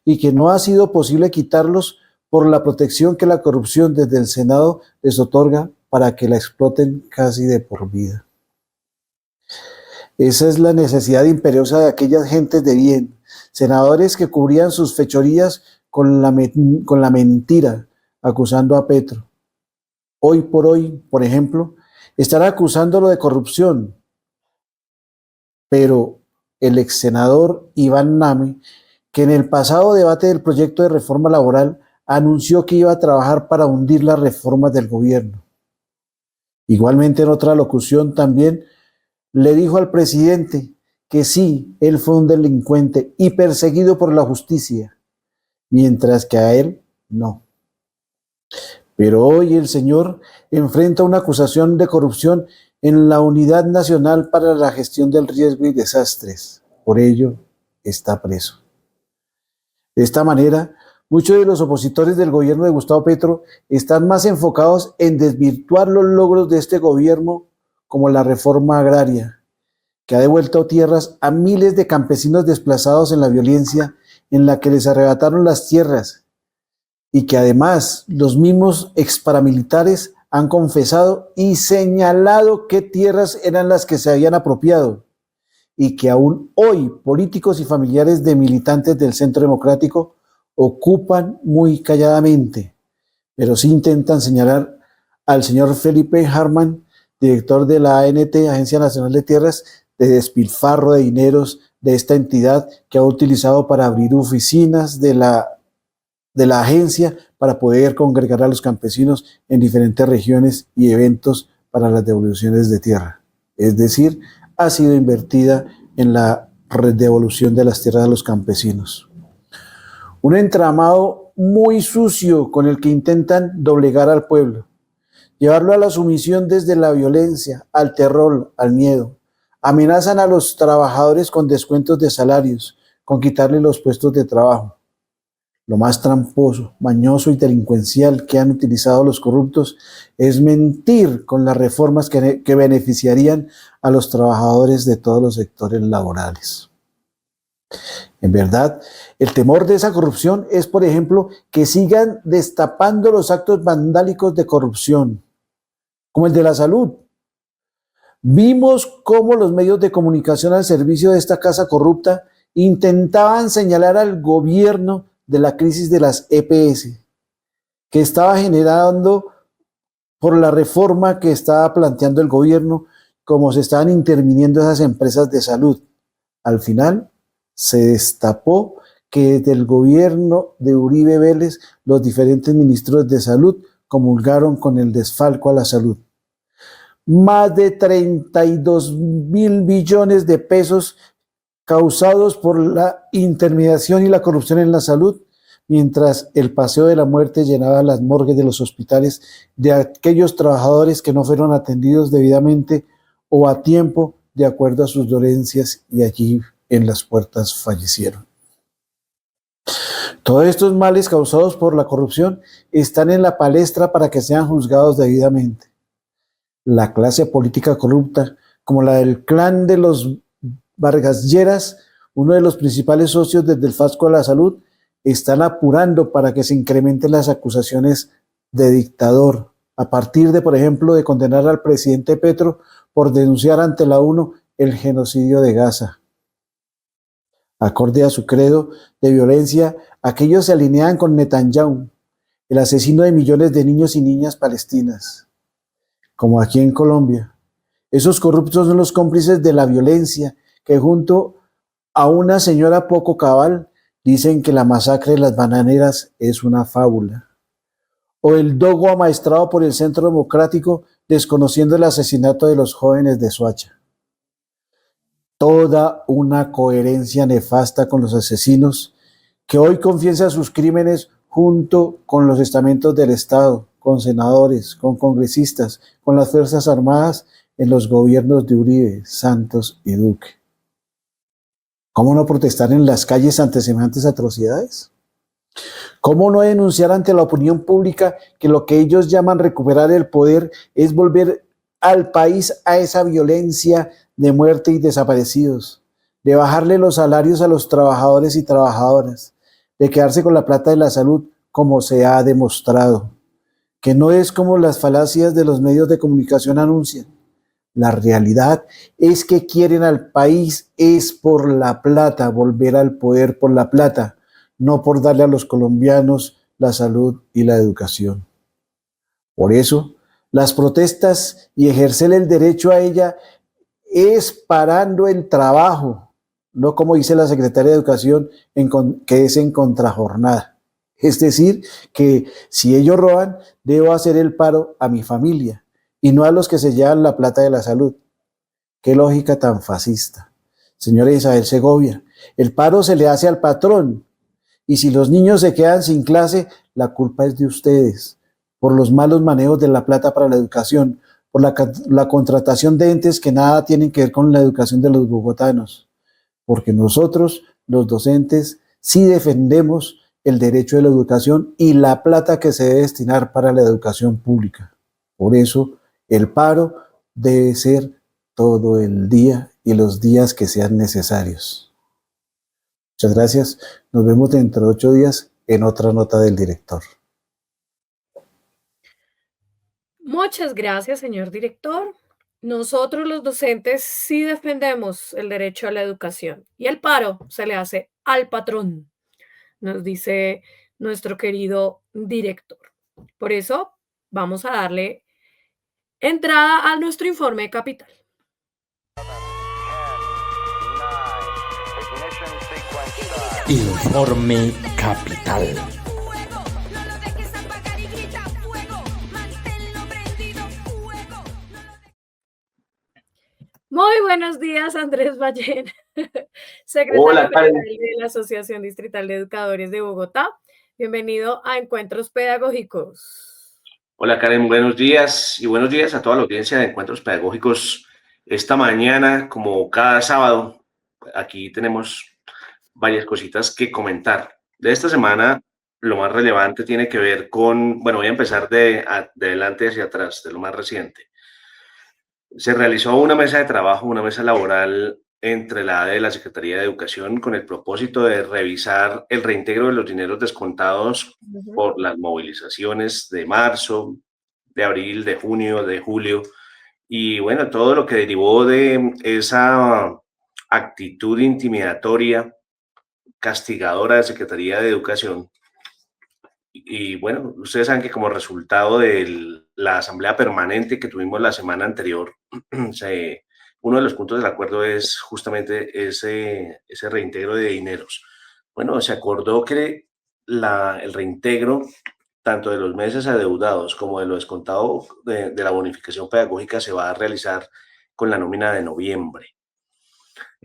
y que no ha sido posible quitarlos por la protección que la corrupción desde el Senado les otorga para que la exploten casi de por vida. Esa es la necesidad imperiosa de aquellas gentes de bien, senadores que cubrían sus fechorías con la mentira, acusando a Petro. Hoy por hoy, por ejemplo, estará acusándolo de corrupción, pero el ex senador Iván Name, que en el pasado debate del proyecto de reforma laboral anunció que iba a trabajar para hundir las reformas del gobierno. Igualmente en otra locución también le dijo al presidente que sí, él fue un delincuente y perseguido por la justicia, mientras que a él no. Pero hoy el señor enfrenta una acusación de corrupción en la Unidad Nacional para la Gestión del Riesgo y Desastres. Por ello, está preso. De esta manera, muchos de los opositores del gobierno de Gustavo Petro están más enfocados en desvirtuar los logros de este gobierno, como la reforma agraria, que ha devuelto tierras a miles de campesinos desplazados en la violencia en la que les arrebataron las tierras, y que además los mismos exparamilitares han confesado y señalado qué tierras eran las que se habían apropiado, y que aún hoy políticos y familiares de militantes del Centro Democrático ocupan muy calladamente, pero sí intentan señalar al señor Felipe Harman, director de la ANT, Agencia Nacional de Tierras, de despilfarro de dineros de esta entidad que ha utilizado para abrir oficinas de la agencia para poder congregar a los campesinos en diferentes regiones y eventos para las devoluciones de tierra. Es decir, ha sido invertida en la devolución de las tierras a los campesinos. Un entramado muy sucio con el que intentan doblegar al pueblo, llevarlo a la sumisión desde la violencia, al terror, al miedo. Amenazan a los trabajadores con descuentos de salarios, con quitarles los puestos de trabajo. Lo más tramposo, mañoso y delincuencial que han utilizado los corruptos es mentir con las reformas que beneficiarían a los trabajadores de todos los sectores laborales. En verdad, el temor de esa corrupción es, por ejemplo, que sigan destapando los actos vandálicos de corrupción, como el de la salud. Vimos cómo los medios de comunicación al servicio de esta casa corrupta intentaban señalar al gobierno de la crisis de las EPS, que estaba generando por la reforma que estaba planteando el gobierno, como se estaban interviniendo esas empresas de salud. Al final se destapó que desde el gobierno de Uribe Vélez los diferentes ministros de salud comulgaron con el desfalco a la salud. Más de 32.000 billones de pesos causados por la intermediación y la corrupción en la salud, mientras el paseo de la muerte llenaba las morgues de los hospitales de aquellos trabajadores que no fueron atendidos debidamente o a tiempo de acuerdo a sus dolencias y allí en las puertas fallecieron. Todos estos males causados por la corrupción están en la palestra para que sean juzgados debidamente. La clase política corrupta, como la del clan de los Vargas Lleras, uno de los principales socios desde el Fasco de la Salud, están apurando para que se incrementen las acusaciones de dictador, a partir de, por ejemplo, de condenar al presidente Petro por denunciar ante la ONU el genocidio de Gaza. Acorde a su credo de violencia, aquellos se alinean con Netanyahu, el asesino de millones de niños y niñas palestinas. Como aquí en Colombia, esos corruptos son los cómplices de la violencia que junto a una señora poco cabal dicen que la masacre de las bananeras es una fábula. O el dogo amaestrado por el Centro Democrático desconociendo el asesinato de los jóvenes de Soacha. Toda una coherencia nefasta con los asesinos que hoy confiesan sus crímenes junto con los estamentos del Estado, con senadores, con congresistas, con las Fuerzas Armadas en los gobiernos de Uribe, Santos y Duque. ¿Cómo no protestar en las calles ante semejantes atrocidades? ¿Cómo no denunciar ante la opinión pública que lo que ellos llaman recuperar el poder es volver al país a esa violencia de muerte y desaparecidos, de bajarle los salarios a los trabajadores y trabajadoras, de quedarse con la plata de la salud como se ha demostrado, que no es como las falacias de los medios de comunicación anuncian? La realidad es que quieren al país es por la plata, volver al poder por la plata, no por darle a los colombianos la salud y la educación. Por eso, las protestas y ejercer el derecho a ella es parando el trabajo, no como dice la secretaria de Educación, que es en contrajornada. Es decir, que si ellos roban, debo hacer el paro a mi familia y no a los que se llevan la plata de la salud. Qué lógica tan fascista. Señora Isabel Segovia, el paro se le hace al patrón y si los niños se quedan sin clase, la culpa es de ustedes por los malos manejos de la plata para la educación, por la contratación de entes que nada tienen que ver con la educación de los bogotanos, porque nosotros, los docentes, sí defendemos el derecho de la educación y la plata que se debe destinar para la educación pública. Por eso, el paro debe ser todo el día y los días que sean necesarios. Muchas gracias. Nos vemos dentro de 8 días en otra nota del director. Muchas gracias, señor director. Nosotros los docentes sí defendemos el derecho a la educación y el paro se le hace al patrón, nos dice nuestro querido director. Por eso vamos a darle entrada a nuestro informe de Capital. Informe Capital. Muy buenos días, Andrés Ballena, secretario Hola, Karen. general de la Asociación Distrital de Educadores de Bogotá. Bienvenido a Encuentros Pedagógicos. Hola Karen, buenos días y buenos días a toda la audiencia de Encuentros Pedagógicos. Esta mañana, como cada sábado, aquí tenemos varias cositas que comentar. De esta semana, lo más relevante tiene que ver con, bueno, voy a empezar de adelante hacia atrás, de lo más reciente. Se realizó una mesa de trabajo, una mesa laboral entre la ADE y la Secretaría de Educación con el propósito de revisar el reintegro de los dineros descontados por las movilizaciones de marzo, de abril, de junio, de julio Y bueno, todo lo que derivó de esa actitud intimidatoria, castigadora de Secretaría de Educación. Y bueno, ustedes saben que como resultado de la asamblea permanente que tuvimos la semana anterior, uno de los puntos del acuerdo es justamente ese reintegro de dineros. Bueno, se acordó que el reintegro tanto de los meses adeudados como de lo descontado de la bonificación pedagógica se va a realizar con la nómina de noviembre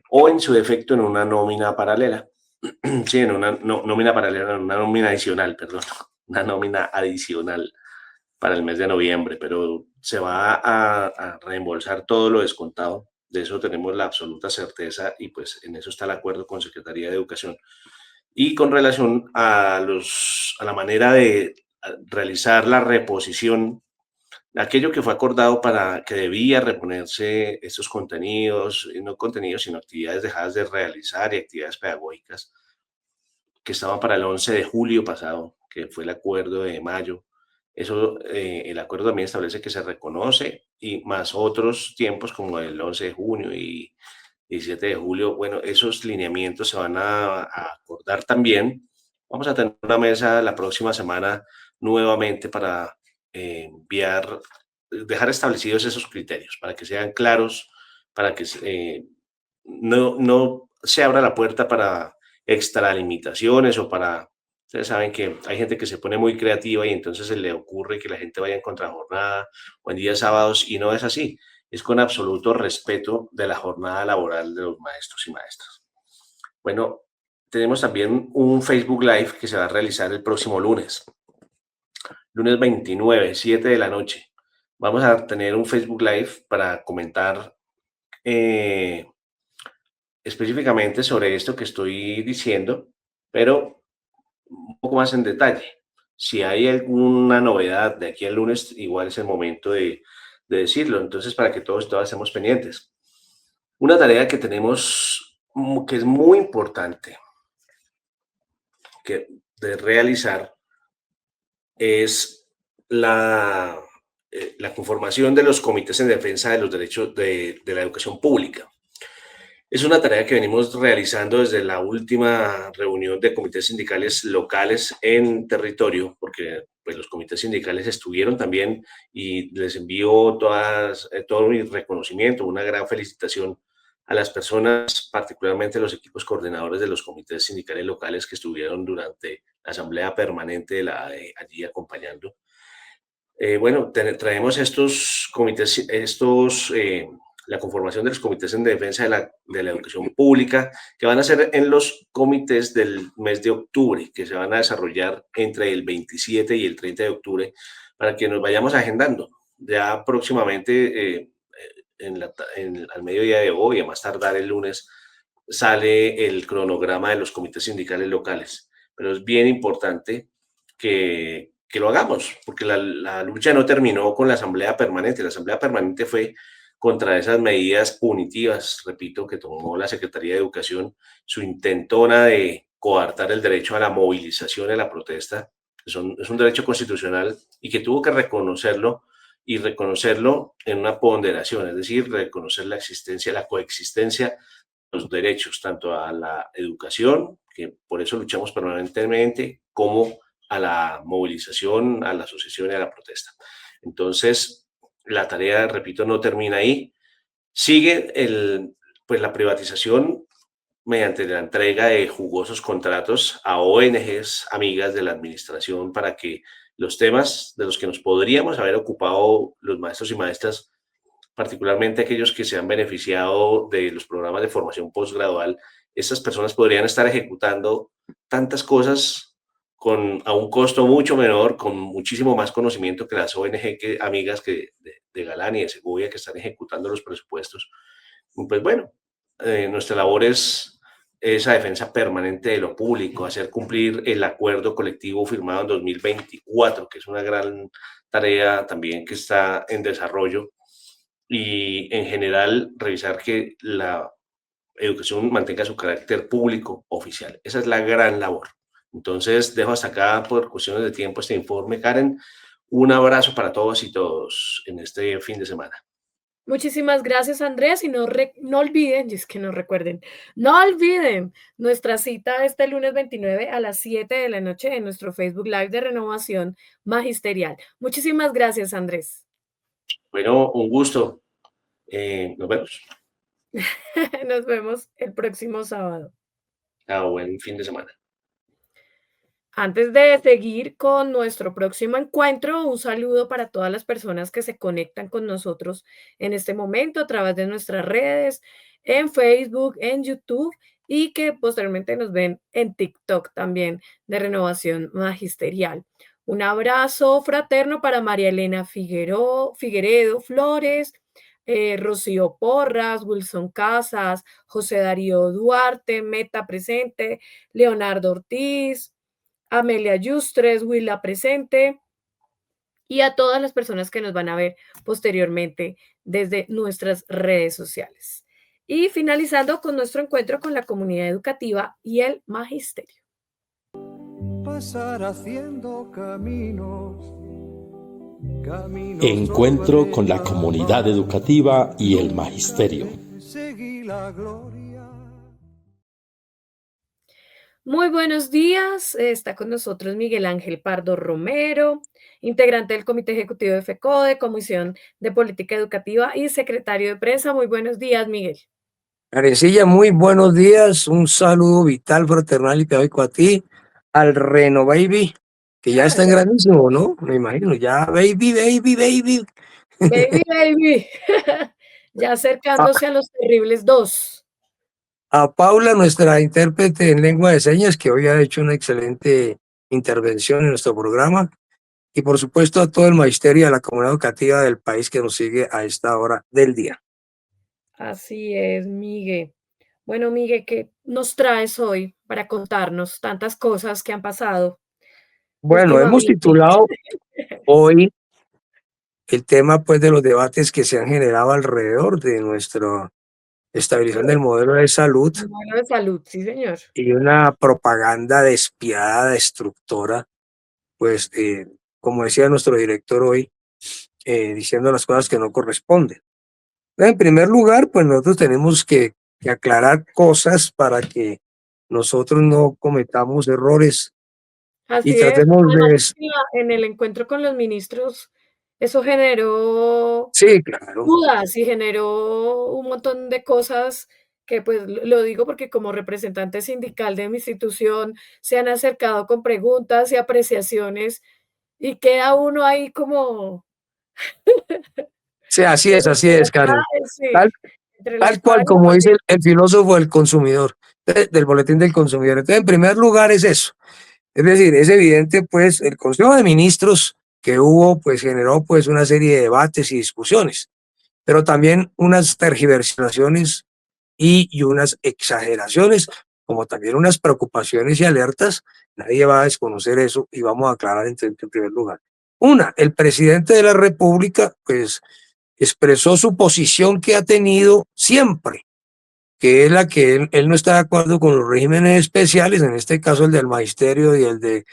o en su defecto en una nómina paralela. Sí, en una nómina paralela, en una nómina adicional, perdón, una nómina adicional para el mes de noviembre, pero se va a reembolsar todo lo descontado. De eso tenemos la absoluta certeza y pues en eso está el acuerdo con Secretaría de Educación. Y con relación a la manera de realizar la reposición, aquello que fue acordado para que debía reponerse estos contenidos, y no contenidos, sino actividades dejadas de realizar y actividades pedagógicas que estaban para el 11 de julio pasado, que fue el acuerdo de mayo. Eso, el acuerdo también establece que se reconoce y más otros tiempos como el 11 de junio y 17 de julio. Bueno, esos lineamientos se van a acordar también. Vamos a tener una mesa la próxima semana nuevamente para dejar establecidos esos criterios, para que sean claros, para que no se abra la puerta para extralimitaciones o para... Ustedes saben que hay gente que se pone muy creativa y entonces se le ocurre que la gente vaya en contrajornada o en días sábados y no es así. Es con absoluto respeto de la jornada laboral de los maestros y maestras. Bueno, tenemos también un Facebook Live que se va a realizar el próximo lunes 29, 7 de la noche. Vamos a tener un Facebook Live para comentar específicamente sobre esto que estoy diciendo, pero un poco más en detalle. Si hay alguna novedad de aquí al lunes, igual es el momento de decirlo. Entonces, para que todos y todas estemos pendientes. Una tarea que tenemos que es muy importante de realizar es la conformación de los comités en defensa de los derechos de la educación pública. Es una tarea que venimos realizando desde la última reunión de comités sindicales locales en territorio, porque pues, los comités sindicales estuvieron también y les envío todo mi reconocimiento, una gran felicitación a las personas, particularmente los equipos coordinadores de los comités sindicales locales que estuvieron durante la asamblea permanente de la ADE allí acompañando. Bueno, traemos estos comités, la conformación de los comités en defensa de la educación pública, que van a ser en los comités del mes de octubre, que se van a desarrollar entre el 27 y el 30 de octubre, para que nos vayamos agendando. Ya próximamente, al mediodía de hoy, a más tardar el lunes, sale el cronograma de los comités sindicales locales. Pero es bien importante que lo hagamos, porque la lucha no terminó con la asamblea permanente. La asamblea permanente fue contra esas medidas punitivas, repito, que tomó la Secretaría de Educación, su intentona de coartar el derecho a la movilización y a la protesta. Es un derecho constitucional y que tuvo que reconocerlo y reconocerlo en una ponderación, es decir, reconocer la existencia, la coexistencia de los derechos, tanto a la educación, que por eso luchamos permanentemente, como a la movilización, a la asociación y a la protesta. Entonces, la tarea, repito, no termina ahí. Sigue pues la privatización mediante la entrega de jugosos contratos a ONGs amigas de la administración para que los temas de los que nos podríamos haber ocupado los maestros y maestras, particularmente aquellos que se han beneficiado de los programas de formación postgradual, estas personas podrían estar ejecutando tantas cosas a un costo mucho menor, con muchísimo más conocimiento que las ONG amigas de Galán y de Segovia que están ejecutando los presupuestos. Pues bueno, nuestra labor es esa defensa permanente de lo público, hacer cumplir el acuerdo colectivo firmado en 2024, que es una gran tarea también que está en desarrollo, y en general revisar que la educación mantenga su carácter público oficial. Esa es la gran labor. Entonces, dejo hasta acá por cuestiones de tiempo este informe, Karen. Un abrazo para todos y todos en este fin de semana. Muchísimas gracias, Andrés, y no olviden, y es que no recuerden, no olviden nuestra cita este lunes 29 a las 7 de la noche en nuestro Facebook Live de Renovación Magisterial. Muchísimas gracias, Andrés. Bueno, un gusto. Nos vemos. Nos vemos el próximo sábado. Buen fin de semana. Antes de seguir con nuestro próximo encuentro, un saludo para todas las personas que se conectan con nosotros en este momento a través de nuestras redes, en Facebook, en YouTube y que posteriormente nos ven en TikTok también de Renovación Magisterial. Un abrazo fraterno para María Elena Figueredo Flores, Rocío Porras, Wilson Casas, José Darío Duarte, Meta presente, Leonardo Ortiz, Amelia Yustres, Willa presente y a todas las personas que nos van a ver posteriormente desde nuestras redes sociales. Y finalizando con nuestro encuentro con la comunidad educativa y el magisterio. Pasar haciendo caminos. Encuentro con la comunidad educativa y el magisterio. Seguí la gloria. Muy buenos días, está con nosotros Miguel Ángel Pardo Romero, integrante del Comité Ejecutivo de FECODE, Comisión de Política Educativa y secretario de prensa. Muy buenos días, Miguel. Karencilla, muy buenos días, un saludo vital, fraternal y pedagógico a ti, al Reno Baby, que ya está en grandísimo, ¿no? Me imagino, ya baby. Baby, baby, ya acercándose a los terribles 2. A Paula, nuestra intérprete en lengua de señas, que hoy ha hecho una excelente intervención en nuestro programa, y por supuesto a todo el magisterio y a la comunidad educativa del país que nos sigue a esta hora del día. Así es, Miguel. Bueno, Miguel, ¿qué nos traes hoy para contarnos tantas cosas que han pasado? Bueno, hemos titulado hoy el tema pues de los debates que se han generado alrededor de nuestra estabilización del modelo de salud. Modelo de salud, sí, señor. Y una propaganda despiadada, destructora, pues, como decía nuestro director hoy, diciendo las cosas que no corresponden. En primer lugar, pues nosotros tenemos que aclarar cosas para que nosotros no cometamos errores. Así y es. tratemos Además, en el encuentro con los ministros, eso generó Sí, claro. dudas y generó un montón de cosas que, pues, lo digo porque como representante sindical de mi institución se han acercado con preguntas y apreciaciones y queda uno ahí como Sí, así es, Karen. sí, entre la Tal espada cual y la como dice pared. el filósofo del consumidor, del boletín del consumidor. Entonces, en primer lugar es eso. Es decir, es evidente, pues, el Consejo de Ministros que hubo, pues, generó, pues, una serie de debates y discusiones, pero también unas tergiversaciones y unas exageraciones, como también unas preocupaciones y alertas. Nadie va a desconocer eso y vamos a aclarar en primer lugar. Una, el presidente de la República, pues, expresó su posición que ha tenido siempre, que es la que él no está de acuerdo con los regímenes especiales, en este caso el del magisterio y el de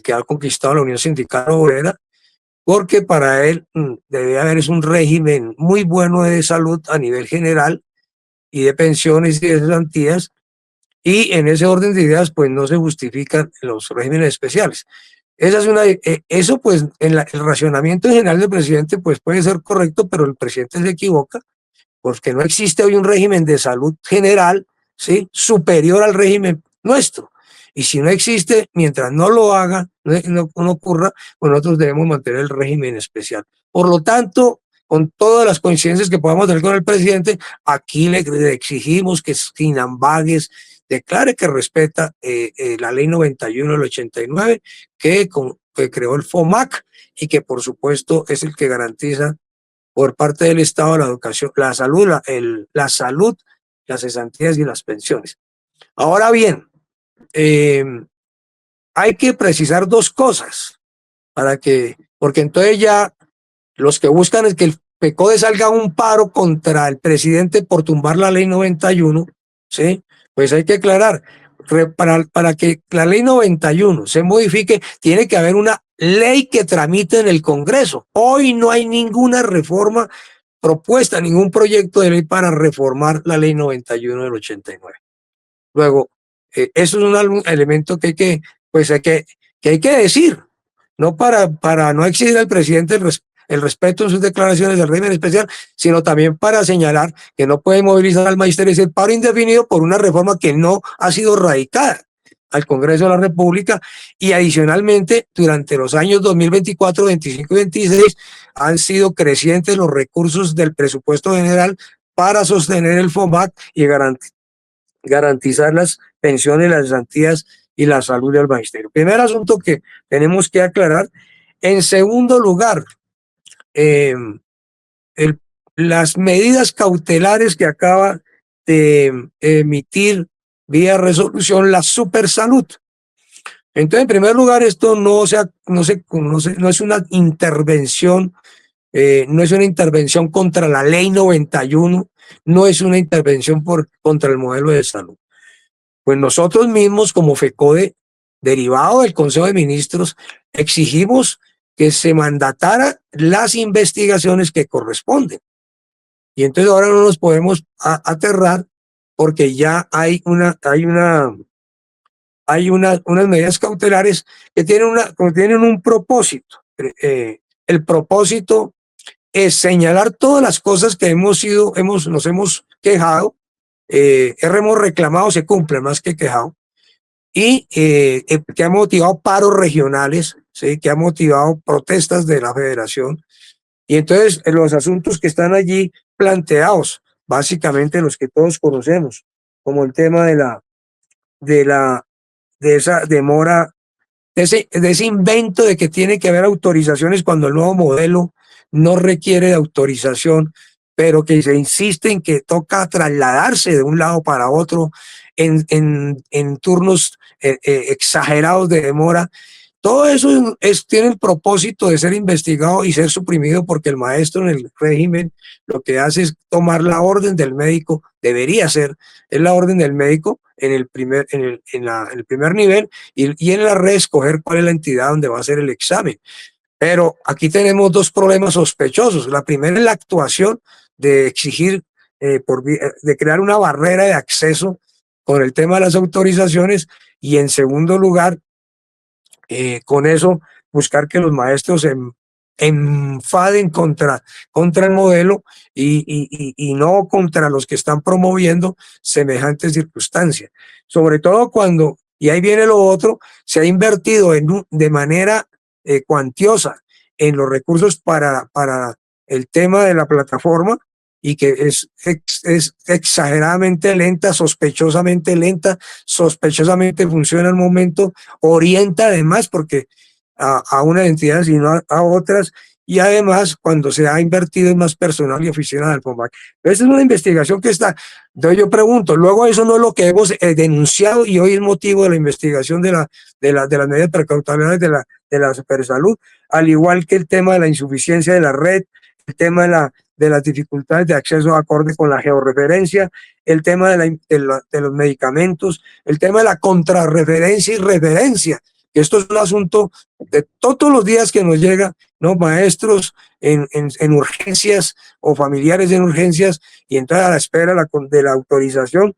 que ha conquistado la Unión Sindical Obrera, porque para él debe haber un régimen muy bueno de salud a nivel general y de pensiones y de cesantías, y en ese orden de ideas pues no se justifican los regímenes especiales. Esa es eso pues el racionamiento general del presidente pues puede ser correcto, pero el presidente se equivoca, porque no existe hoy un régimen de salud general, ¿sí?, superior al régimen nuestro. Y si no existe, mientras no lo haga, no ocurra, pues nosotros debemos mantener el régimen especial. Por lo tanto, con todas las coincidencias que podamos tener con el presidente, aquí le exigimos que sin ambages declare que respeta la ley 91 del 89, que creó el FOMAC y que por supuesto es el que garantiza por parte del Estado la educación, la salud, las cesantías y las pensiones. Ahora bien, hay que precisar dos cosas porque entonces ya los que buscan es que el PECODE salga a un paro contra el presidente por tumbar la ley 91, ¿sí? Pues hay que aclarar, para que la ley 91 se modifique, tiene que haber una ley que tramite en el Congreso. Hoy no hay ninguna reforma propuesta, ningún proyecto de ley para reformar la ley 91 del 89. Luego, eso es un elemento que hay que decir, no para no exigir al presidente el respeto en sus declaraciones del régimen especial, sino también para señalar que no puede movilizar al magisterio y decir paro indefinido por una reforma que no ha sido radicada al Congreso de la República, y adicionalmente durante los años 2024, 25 y 26 han sido crecientes los recursos del presupuesto general para sostener el FOMAC y garantizar las pensiones, las cesantías y la salud del magisterio. Primer asunto que tenemos que aclarar. En segundo lugar, las medidas cautelares que acaba de emitir vía resolución la Supersalud. Entonces, en primer lugar, esto no es una intervención, no es una intervención contra la ley 91, no es una intervención contra el modelo de salud. Pues nosotros mismos, como FECODE, derivado del Consejo de Ministros, exigimos que se mandatara las investigaciones que corresponden. Y entonces ahora no nos podemos aterrar porque ya hay unas medidas cautelares que tienen un propósito. El propósito es señalar todas las cosas que nos hemos quejado, hemos reclamado, se cumple más que quejado, y que ha motivado paros regionales, ¿sí? Que ha motivado protestas de la federación. Y entonces los asuntos que están allí planteados, básicamente los que todos conocemos, como el tema de esa demora, de ese invento de que tiene que haber autorizaciones cuando el nuevo modelo no requiere de autorización, pero que se insiste en que toca trasladarse de un lado para otro en turnos exagerados de demora. Todo eso tiene el propósito de ser investigado y ser suprimido, porque el maestro en el régimen lo que hace es tomar la orden del médico, debería ser, es la orden del médico en el primer nivel, y en la red escoger cuál es la entidad donde va a hacer el examen. Pero aquí tenemos dos problemas sospechosos. La primera es la actuación de exigir, de crear una barrera de acceso con el tema de las autorizaciones, y en segundo lugar, con eso buscar que los maestros se enfaden contra el modelo y no contra los que están promoviendo semejantes circunstancias. Sobre todo cuando, y ahí viene lo otro, se ha invertido de manera cuantiosa en los recursos para el tema de la plataforma, y que es exageradamente lenta, sospechosamente funciona al momento, orienta además porque a unas entidades y no a otras, y además cuando se ha invertido en más personal y oficina del FOMAC. Esa es una investigación que está. Entonces yo pregunto, luego eso no es lo que hemos denunciado, y hoy es motivo de la investigación de las medidas precautorias de la Supersalud, al igual que el tema de la insuficiencia de la red, el tema de las dificultades de acceso acorde con la georreferencia, el tema de los medicamentos, el tema de la contrarreferencia y referencia, que esto es un asunto de todos los días que nos llega, ¿no? Maestros en urgencias o familiares en urgencias, y entonces a la espera de la autorización,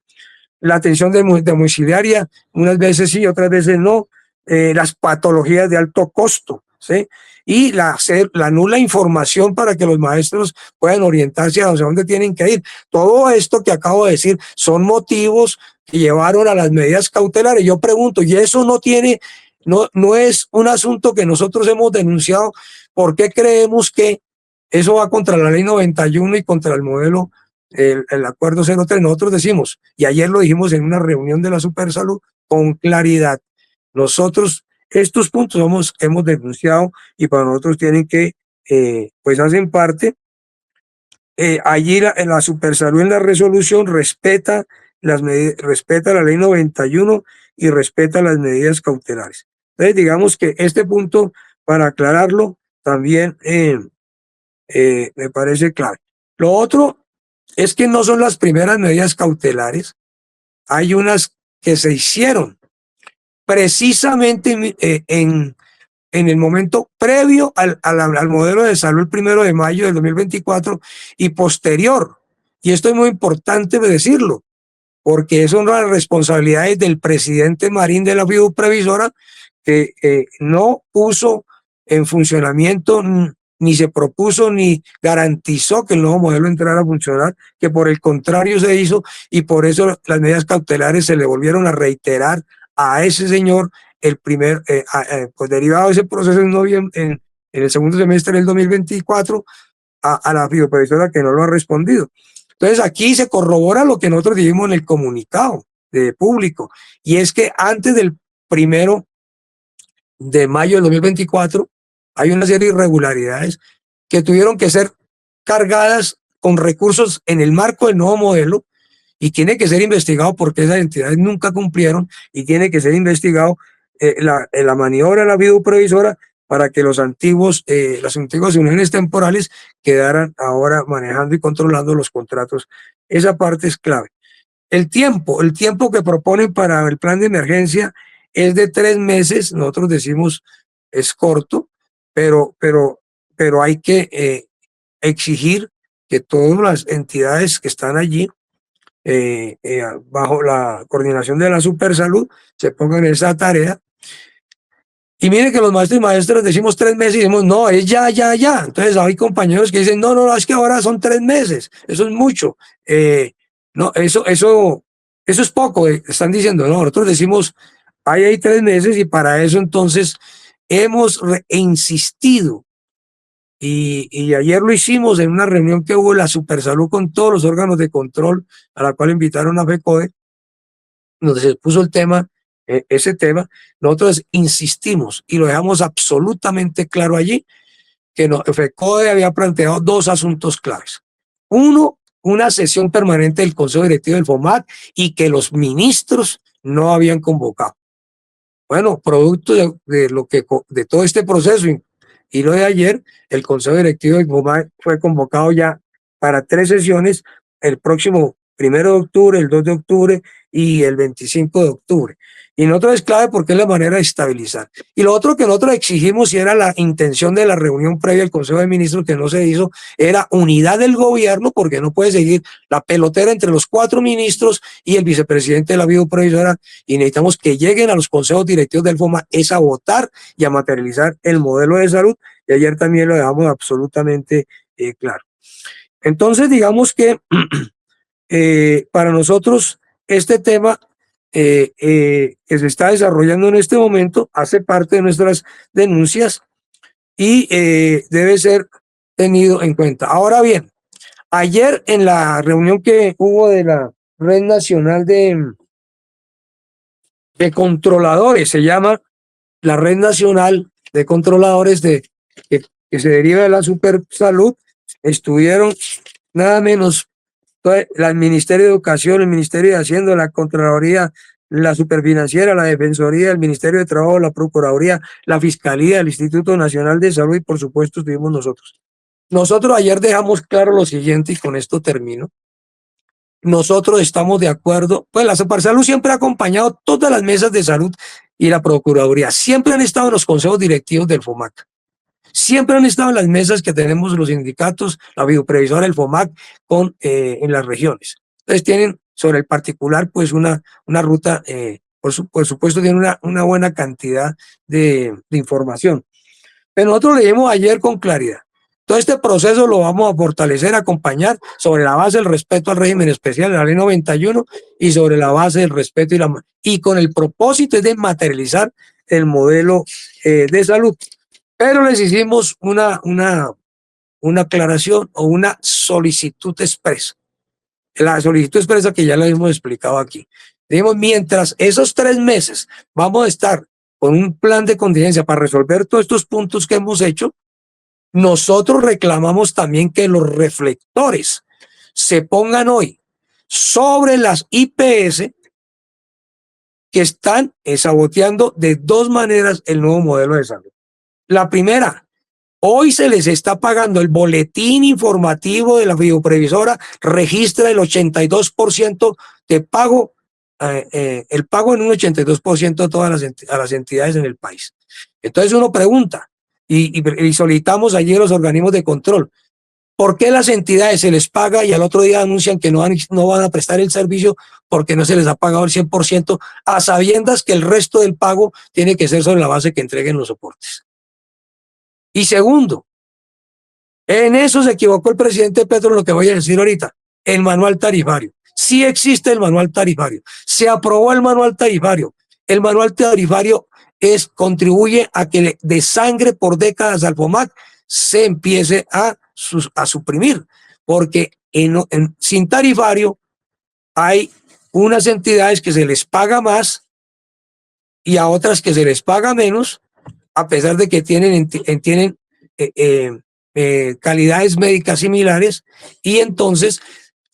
la atención domiciliaria, unas veces sí, otras veces no, las patologías de alto costo, ¿sí? Y la nula información para que los maestros puedan orientarse hacia dónde tienen que ir. Todo esto que acabo de decir son motivos que llevaron a las medidas cautelares. Yo pregunto, ¿y eso no es un asunto que nosotros hemos denunciado? ¿Por qué creemos que eso va contra la ley 91 y contra el modelo, el acuerdo 03? Nosotros decimos, y ayer lo dijimos en una reunión de la Supersalud con claridad, nosotros estos puntos hemos denunciado, y para nosotros tienen que, pues hacen parte. Allí la Supersalud en la resolución respeta la ley 91 y respeta las medidas cautelares. Entonces digamos que este punto, para aclararlo, también me parece claro. Lo otro es que no son las primeras medidas cautelares, hay unas que se hicieron precisamente en el momento previo al modelo de salud el 1 de mayo del 2024 y posterior. Y esto es muy importante decirlo, porque son las responsabilidades del presidente Marín de la Fiduprevisora, que no puso en funcionamiento ni se propuso ni garantizó que el nuevo modelo entrara a funcionar, que por el contrario se hizo, y por eso las medidas cautelares se le volvieron a reiterar a ese señor pues derivado de ese proceso en el segundo semestre del 2024 a la fiduprevisora, que no lo ha respondido. Entonces aquí se corrobora lo que nosotros dijimos en el comunicado de público, y es que antes del 1 de mayo del 2024 hay una serie de irregularidades que tuvieron que ser cargadas con recursos en el marco del nuevo modelo, y tiene que ser investigado porque esas entidades nunca cumplieron, y tiene que ser investigado la maniobra de la fiduprevisora para que las antiguas uniones temporales quedaran ahora manejando y controlando los contratos. Esa parte es clave. El tiempo que proponen para el plan de emergencia es de 3 meses. Nosotros decimos es corto, pero hay que exigir que todas las entidades que están allí bajo la coordinación de la Supersalud se pongan en esa tarea. Y mire que los maestros y maestras decimos 3 meses y decimos, no, es ya. Entonces hay compañeros que dicen, no, es que ahora son 3 meses, eso es mucho. No, eso es poco, están diciendo, no, nosotros decimos, hay 3 meses, y para eso entonces hemos insistido, y ayer lo hicimos en una reunión que hubo en la Supersalud con todos los órganos de control, a la cual invitaron a FECODE, donde se puso ese tema. Nosotros insistimos y lo dejamos absolutamente claro allí, que FECODE había planteado 2 asuntos claves. Uno, una sesión permanente del Consejo Directivo del FOMAC, y que los ministros no habían convocado. Bueno, producto de todo este proceso y lo de ayer, el Consejo Directivo del FOMAC fue convocado ya para 3 sesiones, el próximo 1 de octubre, el 2 de octubre y el 25 de octubre. Y nosotros es clave porque es la manera de estabilizar. Y lo otro que nosotros exigimos, y era la intención de la reunión previa al Consejo de Ministros que no se hizo, era unidad del gobierno, porque no puede seguir la pelotera entre los 4 ministros y el vicepresidente de la fiduprevisora, y necesitamos que lleguen a los consejos directivos del FOMA es a votar y a materializar el modelo de salud, y ayer también lo dejamos absolutamente claro. Entonces, digamos que para nosotros este tema que se está desarrollando en este momento hace parte de nuestras denuncias y debe ser tenido en cuenta. Ahora bien, ayer en la reunión que hubo de la Red Nacional de Controladores, se llama la Red Nacional de Controladores que se deriva de la Supersalud, estuvieron nada menos el Ministerio de Educación, el Ministerio de Hacienda, la Contraloría, la Superfinanciera, la Defensoría, el Ministerio de Trabajo, la Procuraduría, la Fiscalía, el Instituto Nacional de Salud, y por supuesto estuvimos nosotros. Nosotros ayer dejamos claro lo siguiente, y con esto termino. Nosotros estamos de acuerdo, pues la Supersalud siempre ha acompañado todas las mesas de salud y la Procuraduría, siempre han estado en los consejos directivos del FOMAC. Siempre han estado en las mesas que tenemos los sindicatos, la fiduprevisora, el FOMAC, en las regiones. Entonces tienen sobre el particular pues una ruta, por supuesto tienen una buena cantidad de información. Pero nosotros le dijimos ayer con claridad, todo este proceso lo vamos a fortalecer, acompañar sobre la base del respeto al régimen especial de la ley 91 y sobre la base del respeto y con el propósito de materializar el modelo de salud. Pero les hicimos una aclaración o una solicitud expresa. La solicitud expresa que ya la hemos explicado aquí. Dijimos, mientras esos 3 meses vamos a estar con un plan de contingencia para resolver todos estos puntos que hemos hecho, nosotros reclamamos también que los reflectores se pongan hoy sobre las IPS que están saboteando de 2 maneras el nuevo modelo de salud. La primera, hoy se les está pagando el boletín informativo de la fiduprevisora, registra el 82% de pago el pago en un 82% a todas a las entidades en el país. Entonces uno pregunta, y solicitamos allí a los organismos de control, ¿por qué las entidades se les paga y al otro día anuncian que no van a prestar el servicio porque no se les ha pagado el 100%, a sabiendas que el resto del pago tiene que ser sobre la base que entreguen los soportes? Y segundo, en eso se equivocó el presidente Petro, lo que voy a decir ahorita, el manual tarifario. Sí existe el manual tarifario, se aprobó el manual tarifario. El manual tarifario contribuye a que de sangre por décadas al FOMAC se empiece a suprimir, porque sin tarifario hay unas entidades que se les paga más y a otras que se les paga menos, a pesar de que tienen calidades médicas similares, y entonces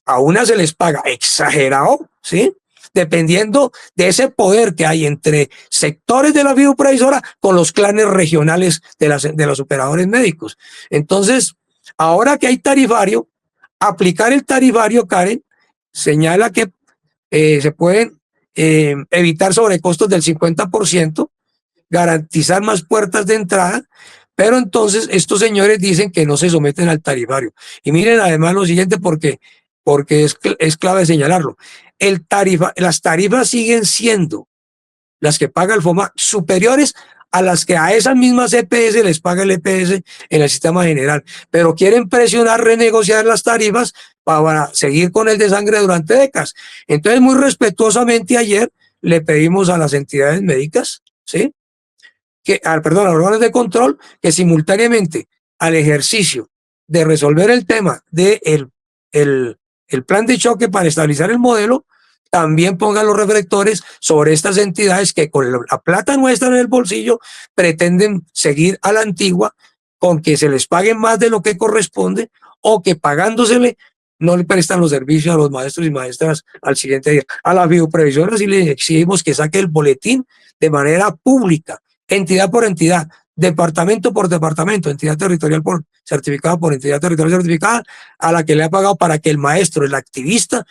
a unas se les paga exagerado, ¿sí? Dependiendo de ese poder que hay entre sectores de la videoprevisora con los clanes regionales de los operadores médicos. Entonces, ahora que hay tarifario, aplicar el tarifario, Karen, señala que se pueden evitar sobrecostos del 50%, garantizar más puertas de entrada, pero entonces estos señores dicen que no se someten al tarifario. Y miren además lo siguiente, porque es clave señalarlo. Las tarifas siguen siendo las que paga el FOMAC superiores a las que a esas mismas EPS les paga el EPS en el sistema general, pero quieren presionar, renegociar las tarifas para seguir con el desangre durante décadas. Entonces, muy respetuosamente ayer le pedimos a las entidades médicas, ¿sí?, a los órganos de control, que simultáneamente al ejercicio de resolver el tema del el plan de choque para estabilizar el modelo, también pongan los reflectores sobre estas entidades que con la plata nuestra en el bolsillo pretenden seguir a la antigua, con que se les pague más de lo que corresponde, o que pagándosele no le prestan los servicios a los maestros y maestras al siguiente día. A las bioprevisoras sí les exigimos que saque el boletín de manera pública, entidad por entidad, departamento por departamento, entidad territorial certificada por entidad territorial certificada, a la que le ha pagado, para que el maestro, el activista,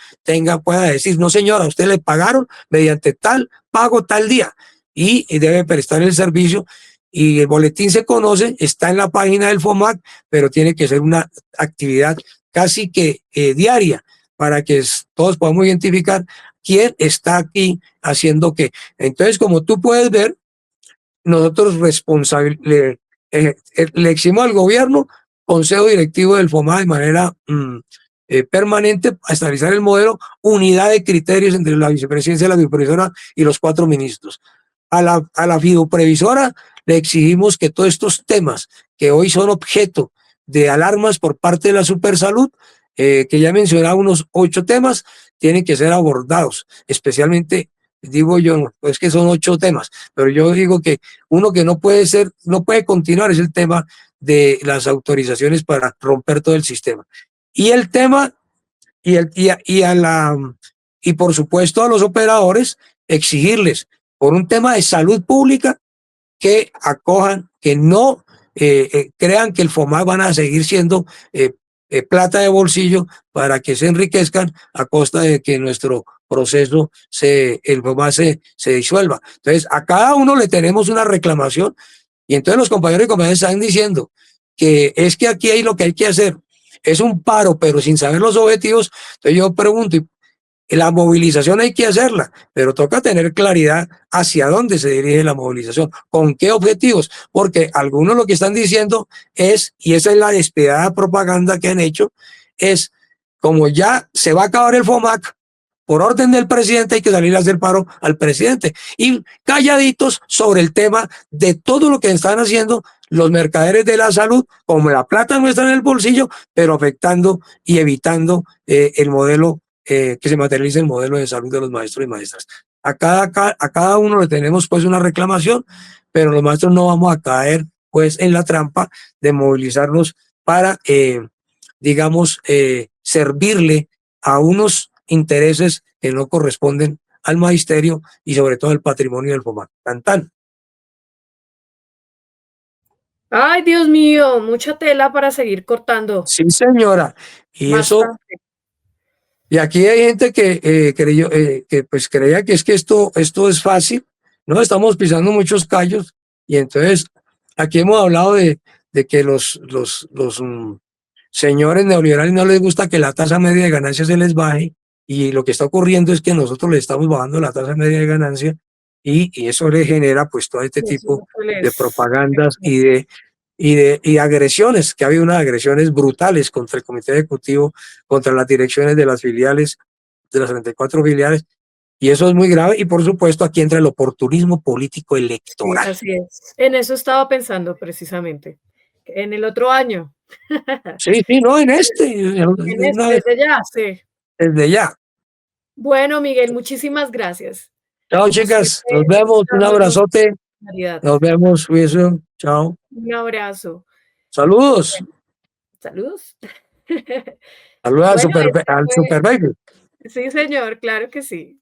pueda decir: no señora, a usted le pagaron mediante tal pago tal día, y debe prestar el servicio. Y el boletín se conoce, está en la página del FOMAC, pero tiene que ser una actividad casi que diaria, para que todos podamos identificar quién está aquí haciendo qué. Entonces, como tú puedes ver, nosotros le exigimos al gobierno, consejo directivo del FOMAC, de manera permanente, a estabilizar el modelo, unidad de criterios entre la vicepresidencia, la bioprevisora y los 4 ministros. A la bioprevisora le exigimos que todos estos temas que hoy son objeto de alarmas por parte de la Supersalud, que ya mencionaba unos 8 temas, tienen que ser abordados, especialmente, digo yo, pues que son 8 temas, pero yo digo que uno que no puede continuar es el tema de las autorizaciones para romper todo el sistema. Y el tema, y por supuesto a los operadores, exigirles, por un tema de salud pública, que acojan, que no crean que el FOMAC van a seguir siendo plata de bolsillo para que se enriquezcan a costa de que nuestro proceso, el FOMAC se disuelva. Entonces, a cada uno le tenemos una reclamación, y entonces los compañeros y compañeras están diciendo que es que aquí lo que hay que hacer es un paro, pero sin saber los objetivos. Entonces yo pregunto, la movilización hay que hacerla, pero toca tener claridad hacia dónde se dirige la movilización, con qué objetivos, porque algunos lo que están diciendo es, y esa es la despiadada propaganda que han hecho, es como ya se va a acabar el FOMAC, por orden del presidente hay que salir a hacer paro al presidente, y calladitos sobre el tema de todo lo que están haciendo los mercaderes de la salud, como la plata nuestra en el bolsillo, pero afectando y evitando el modelo, que se materialice el modelo de salud de los maestros y maestras. A cada uno le tenemos pues una reclamación, pero los maestros no vamos a caer pues en la trampa de movilizarnos para, digamos, servirle a unos intereses que no corresponden al magisterio y sobre todo al patrimonio del FOMAC. Tan, tan. Ay, Dios mío, mucha tela para seguir cortando. Sí, señora. Y Bastante. eso, Y aquí hay gente que creyó, que pues creía que es que esto es fácil, ¿no? Estamos pisando muchos callos y entonces aquí hemos hablado de que los señores neoliberales no les gusta que la tasa media de ganancia se les baje y lo que está ocurriendo es que nosotros le estamos bajando la tasa media de ganancia y eso le genera pues todo este tipo de propagandas y agresiones, que ha habido unas agresiones brutales contra el comité ejecutivo, contra las direcciones de las filiales, de las 34 filiales, y eso es muy grave, y por supuesto aquí entra el oportunismo político electoral. Así es. En eso estaba pensando precisamente. En el otro año. Sí, no, en este. Desde ya, sí. Desde ya. Bueno, Miguel, muchísimas gracias. Chao, chicas. Nos vemos. Un abrazote. Nos vemos. Cuídense. Chao. Un abrazo. Saludos. Saludos. Saludos Bueno, al Super Baby. Sí, señor, claro que sí.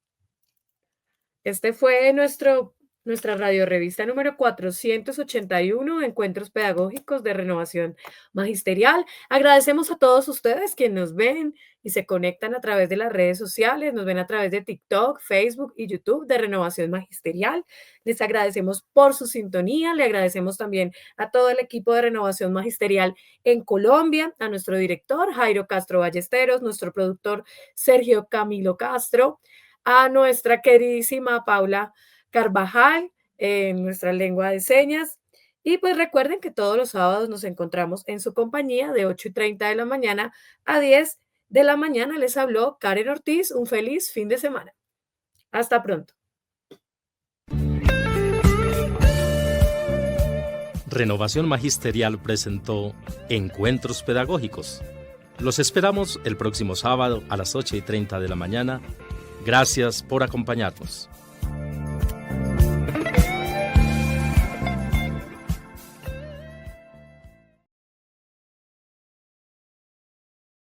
Este fue nuestra radiorevista número 481, Encuentros Pedagógicos de Renovación Magisterial. Agradecemos a todos ustedes quienes nos ven y se conectan a través de las redes sociales, nos ven a través de TikTok, Facebook y YouTube de Renovación Magisterial. Les agradecemos por su sintonía, le agradecemos también a todo el equipo de Renovación Magisterial en Colombia, a nuestro director Jairo Castro Ballesteros, nuestro productor Sergio Camilo Castro, a nuestra queridísima Paula Carvajal en nuestra lengua de señas. Y pues recuerden que todos los sábados nos encontramos en su compañía de 8:30 de la mañana a 10 de la mañana. Les habló Karen Ortiz. Un feliz fin de semana. Hasta pronto. Renovación Magisterial presentó Encuentros Pedagógicos. Los esperamos el próximo sábado a las 8:30 de la mañana. Gracias por acompañarnos.